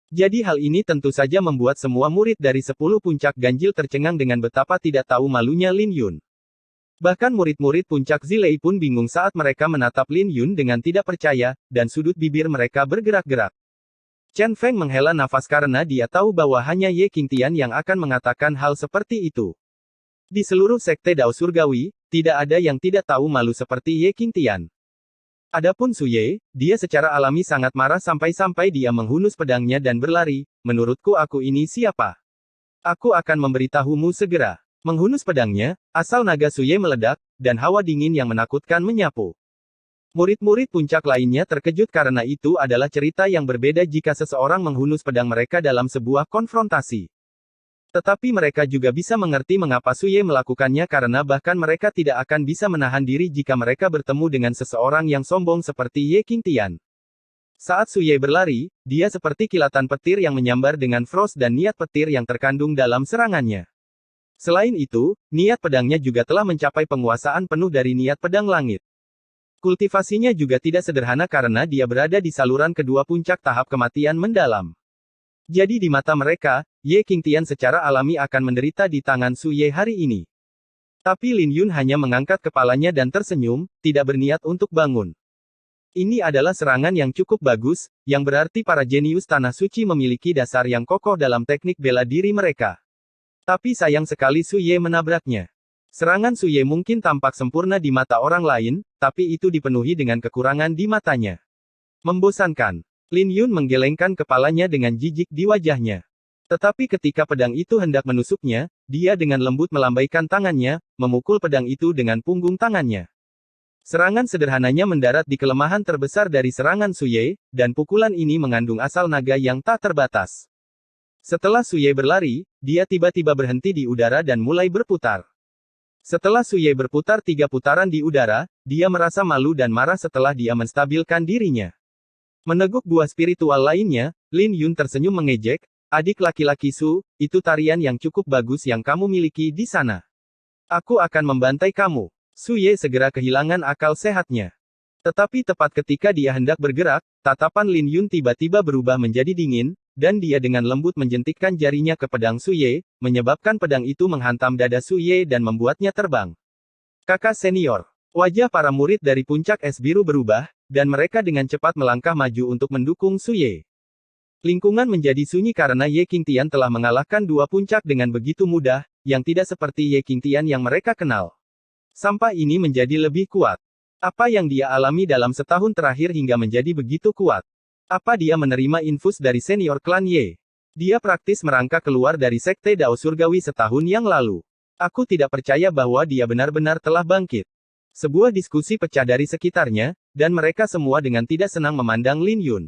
Jadi hal ini tentu saja membuat semua murid dari 10 puncak ganjil tercengang dengan betapa tidak tahu malunya Lin Yun. Bahkan murid-murid puncak Zilei pun bingung saat mereka menatap Lin Yun dengan tidak percaya, dan sudut bibir mereka bergerak-gerak. Chen Feng menghela nafas karena dia tahu bahwa hanya Ye Qingtian yang akan mengatakan hal seperti itu. Di seluruh sekte Dao Surgawi, tidak ada yang tidak tahu malu seperti Ye Qingtian. Adapun Su Ye, dia secara alami sangat marah sampai-sampai dia menghunus pedangnya dan berlari, menurutku aku ini siapa? Aku akan memberitahumu segera. Menghunus pedangnya, asal naga Su Ye meledak, dan hawa dingin yang menakutkan menyapu. Murid-murid puncak lainnya terkejut karena itu adalah cerita yang berbeda jika seseorang menghunus pedang mereka dalam sebuah konfrontasi. Tetapi mereka juga bisa mengerti mengapa Su Ye melakukannya karena bahkan mereka tidak akan bisa menahan diri jika mereka bertemu dengan seseorang yang sombong seperti Ye Qingtian. Saat Su Ye berlari, dia seperti kilatan petir yang menyambar dengan frost dan niat petir yang terkandung dalam serangannya. Selain itu, niat pedangnya juga telah mencapai penguasaan penuh dari niat pedang langit. Kultivasinya juga tidak sederhana karena dia berada di saluran kedua puncak tahap kematian mendalam. Jadi di mata mereka, Ye Qingtian secara alami akan menderita di tangan Su Ye hari ini. Tapi Lin Yun hanya mengangkat kepalanya dan tersenyum, tidak berniat untuk bangun. Ini adalah serangan yang cukup bagus, yang berarti para jenius Tanah Suci memiliki dasar yang kokoh dalam teknik bela diri mereka. Tapi sayang sekali Su Ye menabraknya. Serangan Su Ye mungkin tampak sempurna di mata orang lain, tapi itu dipenuhi dengan kekurangan di matanya. Membosankan. Lin Yun menggelengkan kepalanya dengan jijik di wajahnya. Tetapi ketika pedang itu hendak menusuknya, dia dengan lembut melambaikan tangannya, memukul pedang itu dengan punggung tangannya. Serangan sederhananya mendarat di kelemahan terbesar dari serangan Su Ye, dan pukulan ini mengandung asal naga yang tak terbatas. Setelah Su Ye berlari, dia tiba-tiba berhenti di udara dan mulai berputar. Setelah Su Ye berputar 3 putaran di udara, dia merasa malu dan marah setelah dia menstabilkan dirinya. Meneguk buah spiritual lainnya, Lin Yun tersenyum mengejek, adik laki-laki Su, itu tarian yang cukup bagus yang kamu miliki di sana. Aku akan membantai kamu. Su Ye segera kehilangan akal sehatnya. Tetapi tepat ketika dia hendak bergerak, tatapan Lin Yun tiba-tiba berubah menjadi dingin, dan dia dengan lembut menjentikkan jarinya ke pedang Su Ye, menyebabkan pedang itu menghantam dada Su Ye dan membuatnya terbang. Kakak senior. Wajah para murid dari puncak es biru berubah, dan mereka dengan cepat melangkah maju untuk mendukung Su Ye. Lingkungan menjadi sunyi karena Ye Qingtian telah mengalahkan 2 puncak dengan begitu mudah, yang tidak seperti Ye Qingtian yang mereka kenal. Sampah ini menjadi lebih kuat. Apa yang dia alami dalam setahun terakhir hingga menjadi begitu kuat? Apa dia menerima infus dari senior klan Ye? Dia praktis merangkak keluar dari sekte Dao Surgawi setahun yang lalu. Aku tidak percaya bahwa dia benar-benar telah bangkit. Sebuah diskusi pecah dari sekitarnya, dan mereka semua dengan tidak senang memandang Lin Yun.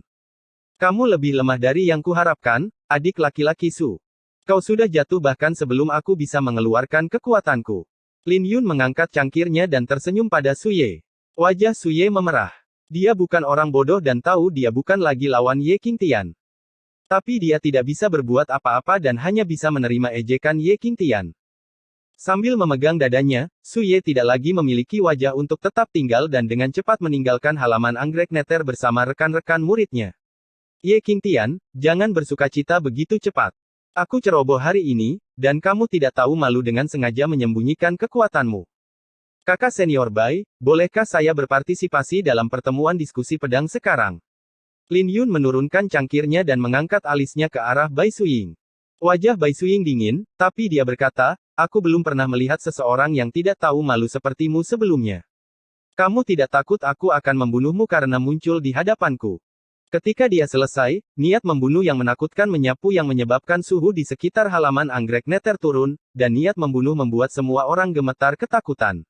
Kamu lebih lemah dari yang kuharapkan, adik laki-laki Su. Kau sudah jatuh bahkan sebelum aku bisa mengeluarkan kekuatanku. Lin Yun mengangkat cangkirnya dan tersenyum pada Su Ye. Wajah Su Ye memerah. Dia bukan orang bodoh dan tahu dia bukan lagi lawan Ye Qingtian. Tapi dia tidak bisa berbuat apa-apa dan hanya bisa menerima ejekan Ye Qingtian. Sambil memegang dadanya, Su Ye tidak lagi memiliki wajah untuk tetap tinggal dan dengan cepat meninggalkan halaman anggrek neter bersama rekan-rekan muridnya. Ye Qingtian, jangan bersukacita begitu cepat. Aku ceroboh hari ini, dan kamu tidak tahu malu dengan sengaja menyembunyikan kekuatanmu. Kakak senior Bai, bolehkah saya berpartisipasi dalam pertemuan diskusi pedang sekarang? Lin Yun menurunkan cangkirnya dan mengangkat alisnya ke arah Bai Suying. Wajah Bai Suying dingin, tapi dia berkata, aku belum pernah melihat seseorang yang tidak tahu malu sepertimu sebelumnya. Kamu tidak takut aku akan membunuhmu karena muncul di hadapanku. Ketika dia selesai, niat membunuh yang menakutkan menyapu yang menyebabkan suhu di sekitar halaman anggrek neter turun, dan niat membunuh membuat semua orang gemetar ketakutan.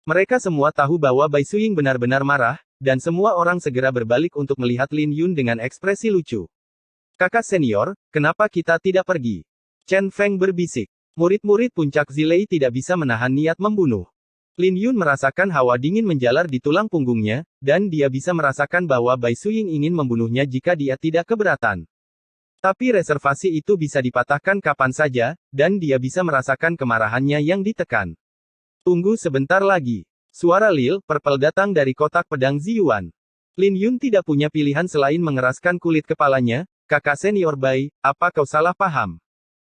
Mereka semua tahu bahwa Bai Suying benar-benar marah, dan semua orang segera berbalik untuk melihat Lin Yun dengan ekspresi lucu. Kakak senior, kenapa kita tidak pergi? Chen Feng berbisik. Murid-murid puncak Zilei tidak bisa menahan niat membunuh. Lin Yun merasakan hawa dingin menjalar di tulang punggungnya, dan dia bisa merasakan bahwa Bai Suying ingin membunuhnya jika dia tidak keberatan. Tapi reservasi itu bisa dipatahkan kapan saja, dan dia bisa merasakan kemarahannya yang ditekan. Tunggu sebentar lagi. Suara Lil Purple datang dari kotak pedang Ziyuan. Lin Yun tidak punya pilihan selain mengeraskan kulit kepalanya. Kakak senior Bai, apa kau salah paham?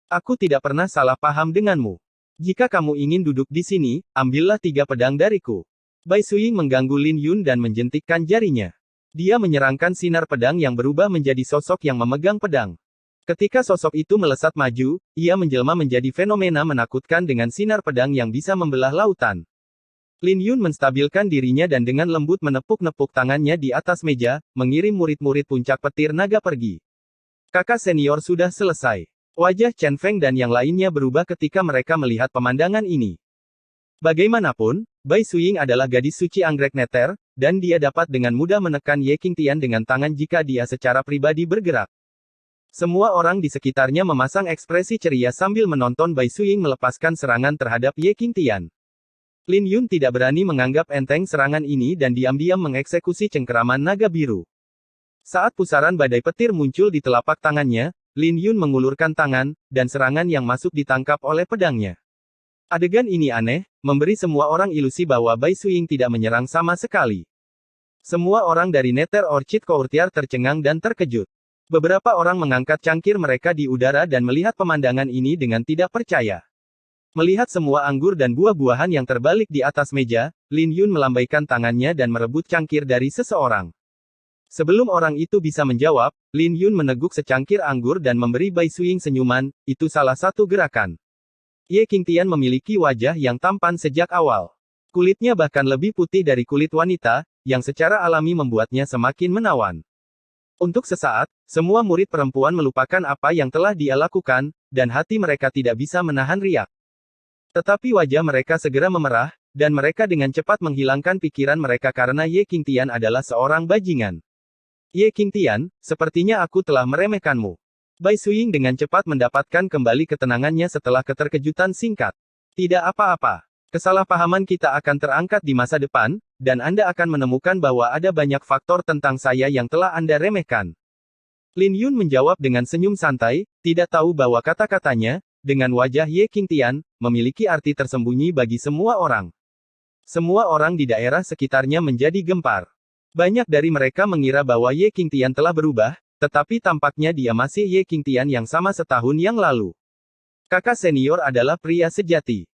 Aku tidak pernah salah paham denganmu. Jika kamu ingin duduk di sini, ambillah 3 pedang dariku. Bai Suying mengganggu Lin Yun dan menjentikkan jarinya. Dia menyerangkan sinar pedang yang berubah menjadi sosok yang memegang pedang. Ketika sosok itu melesat maju, ia menjelma menjadi fenomena menakutkan dengan sinar pedang yang bisa membelah lautan. Lin Yun menstabilkan dirinya dan dengan lembut menepuk-nepuk tangannya di atas meja, mengirim murid-murid puncak petir naga pergi. Kakak senior sudah selesai. Wajah Chen Feng dan yang lainnya berubah ketika mereka melihat pemandangan ini. Bagaimanapun, Bai Suying adalah gadis suci anggrek neter, dan dia dapat dengan mudah menekan Ye Qingtian dengan tangan jika dia secara pribadi bergerak. Semua orang di sekitarnya memasang ekspresi ceria sambil menonton Bai Suying melepaskan serangan terhadap Ye Qingtian. Lin Yun tidak berani menganggap enteng serangan ini dan diam-diam mengeksekusi cengkeraman naga biru. Saat pusaran badai petir muncul di telapak tangannya, Lin Yun mengulurkan tangan, dan serangan yang masuk ditangkap oleh pedangnya. Adegan ini aneh, memberi semua orang ilusi bahwa Bai Suying tidak menyerang sama sekali. Semua orang dari Nether Orchid Courtyard tercengang dan terkejut. Beberapa orang mengangkat cangkir mereka di udara dan melihat pemandangan ini dengan tidak percaya. Melihat semua anggur dan buah-buahan yang terbalik di atas meja, Lin Yun melambaikan tangannya dan merebut cangkir dari seseorang. Sebelum orang itu bisa menjawab, Lin Yun meneguk secangkir anggur dan memberi Bai Suying senyuman, itu salah satu gerakan. Ye Qingtian memiliki wajah yang tampan sejak awal. Kulitnya bahkan lebih putih dari kulit wanita, yang secara alami membuatnya semakin menawan. Untuk sesaat, semua murid perempuan melupakan apa yang telah dia lakukan, dan hati mereka tidak bisa menahan riak. Tetapi wajah mereka segera memerah, dan mereka dengan cepat menghilangkan pikiran mereka karena Ye Qingtian adalah seorang bajingan. Ye Qingtian, sepertinya aku telah meremehkanmu. Bai Suying dengan cepat mendapatkan kembali ketenangannya setelah keterkejutan singkat. Tidak apa-apa. Kesalahpahaman kita akan terangkat di masa depan, dan Anda akan menemukan bahwa ada banyak faktor tentang saya yang telah Anda remehkan. Lin Yun menjawab dengan senyum santai, tidak tahu bahwa kata-katanya, dengan wajah Ye Qingtian, memiliki arti tersembunyi bagi semua orang. Semua orang di daerah sekitarnya menjadi gempar. Banyak dari mereka mengira bahwa Ye Qingtian telah berubah, tetapi tampaknya dia masih Ye Qingtian yang sama setahun yang lalu. Kakak senior adalah pria sejati.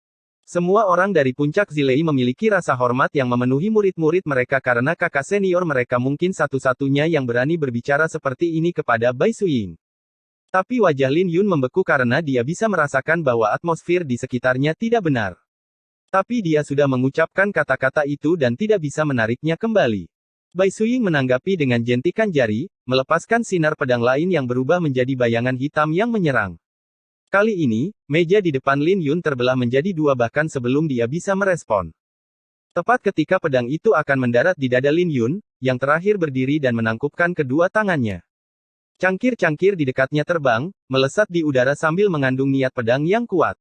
Semua orang dari puncak Zilei memiliki rasa hormat yang memenuhi murid-murid mereka karena kakak senior mereka mungkin satu-satunya yang berani berbicara seperti ini kepada Bai Suying. Tapi wajah Lin Yun membeku karena dia bisa merasakan bahwa atmosfer di sekitarnya tidak benar. Tapi dia sudah mengucapkan kata-kata itu dan tidak bisa menariknya kembali. Bai Suying menanggapi dengan jentikan jari, melepaskan sinar pedang lain yang berubah menjadi bayangan hitam yang menyerang. Kali ini, meja di depan Lin Yun terbelah menjadi 2 bahkan sebelum dia bisa merespon. Tepat ketika pedang itu akan mendarat di dada Lin Yun, yang terakhir berdiri dan menangkupkan kedua tangannya. Cangkir-cangkir di dekatnya terbang, melesat di udara sambil mengandung niat pedang yang kuat.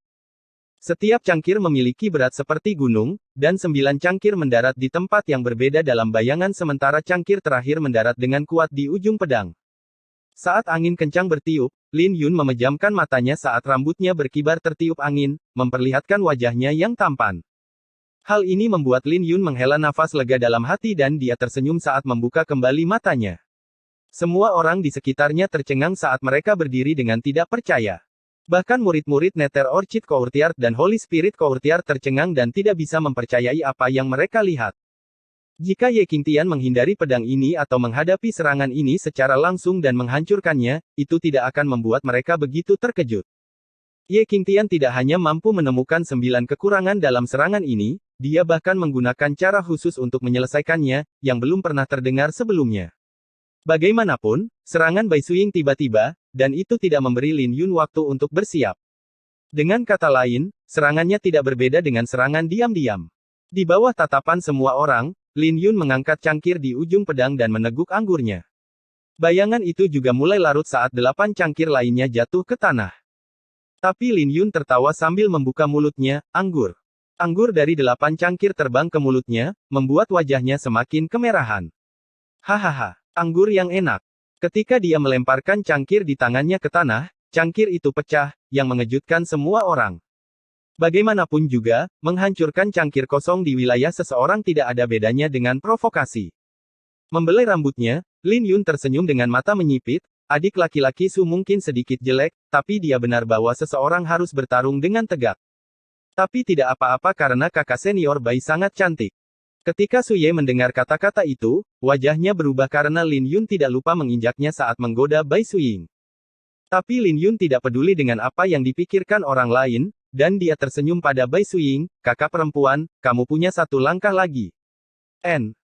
Setiap cangkir memiliki berat seperti gunung, dan 9 cangkir mendarat di tempat yang berbeda dalam bayangan sementara cangkir terakhir mendarat dengan kuat di ujung pedang. Saat angin kencang bertiup, Lin Yun memejamkan matanya saat rambutnya berkibar tertiup angin, memperlihatkan wajahnya yang tampan. Hal ini membuat Lin Yun menghela nafas lega dalam hati dan dia tersenyum saat membuka kembali matanya. Semua orang di sekitarnya tercengang saat mereka berdiri dengan tidak percaya. Bahkan murid-murid Nether Orchid Courtyard dan Holy Spirit Courtyard tercengang dan tidak bisa mempercayai apa yang mereka lihat. Jika Ye Qingtian menghindari pedang ini atau menghadapi serangan ini secara langsung dan menghancurkannya, itu tidak akan membuat mereka begitu terkejut. Ye Qingtian tidak hanya mampu menemukan 9 kekurangan dalam serangan ini, dia bahkan menggunakan cara khusus untuk menyelesaikannya, yang belum pernah terdengar sebelumnya. Bagaimanapun, serangan Bai Suiying tiba-tiba, dan itu tidak memberi Lin Yun waktu untuk bersiap. Dengan kata lain, serangannya tidak berbeda dengan serangan diam-diam. Di bawah tatapan semua orang, Lin Yun mengangkat cangkir di ujung pedang dan meneguk anggurnya. Bayangan itu juga mulai larut saat 8 cangkir lainnya jatuh ke tanah. Tapi Lin Yun tertawa sambil membuka mulutnya, anggur. Anggur dari 8 cangkir terbang ke mulutnya, membuat wajahnya semakin kemerahan. Hahaha, anggur yang enak. Ketika dia melemparkan cangkir di tangannya ke tanah, cangkir itu pecah, yang mengejutkan semua orang. Bagaimanapun juga, menghancurkan cangkir kosong di wilayah seseorang tidak ada bedanya dengan provokasi. Membelai rambutnya, Lin Yun tersenyum dengan mata menyipit, adik laki-laki Su mungkin sedikit jelek, tapi dia benar bahwa seseorang harus bertarung dengan tegak. Tapi tidak apa-apa karena kakak senior Bai sangat cantik. Ketika Su Ye mendengar kata-kata itu, wajahnya berubah karena Lin Yun tidak lupa menginjaknya saat menggoda Bai Suiying. Tapi Lin Yun tidak peduli dengan apa yang dipikirkan orang lain, dan dia tersenyum pada Bai Suiying, kakak perempuan, kamu punya 1 langkah lagi.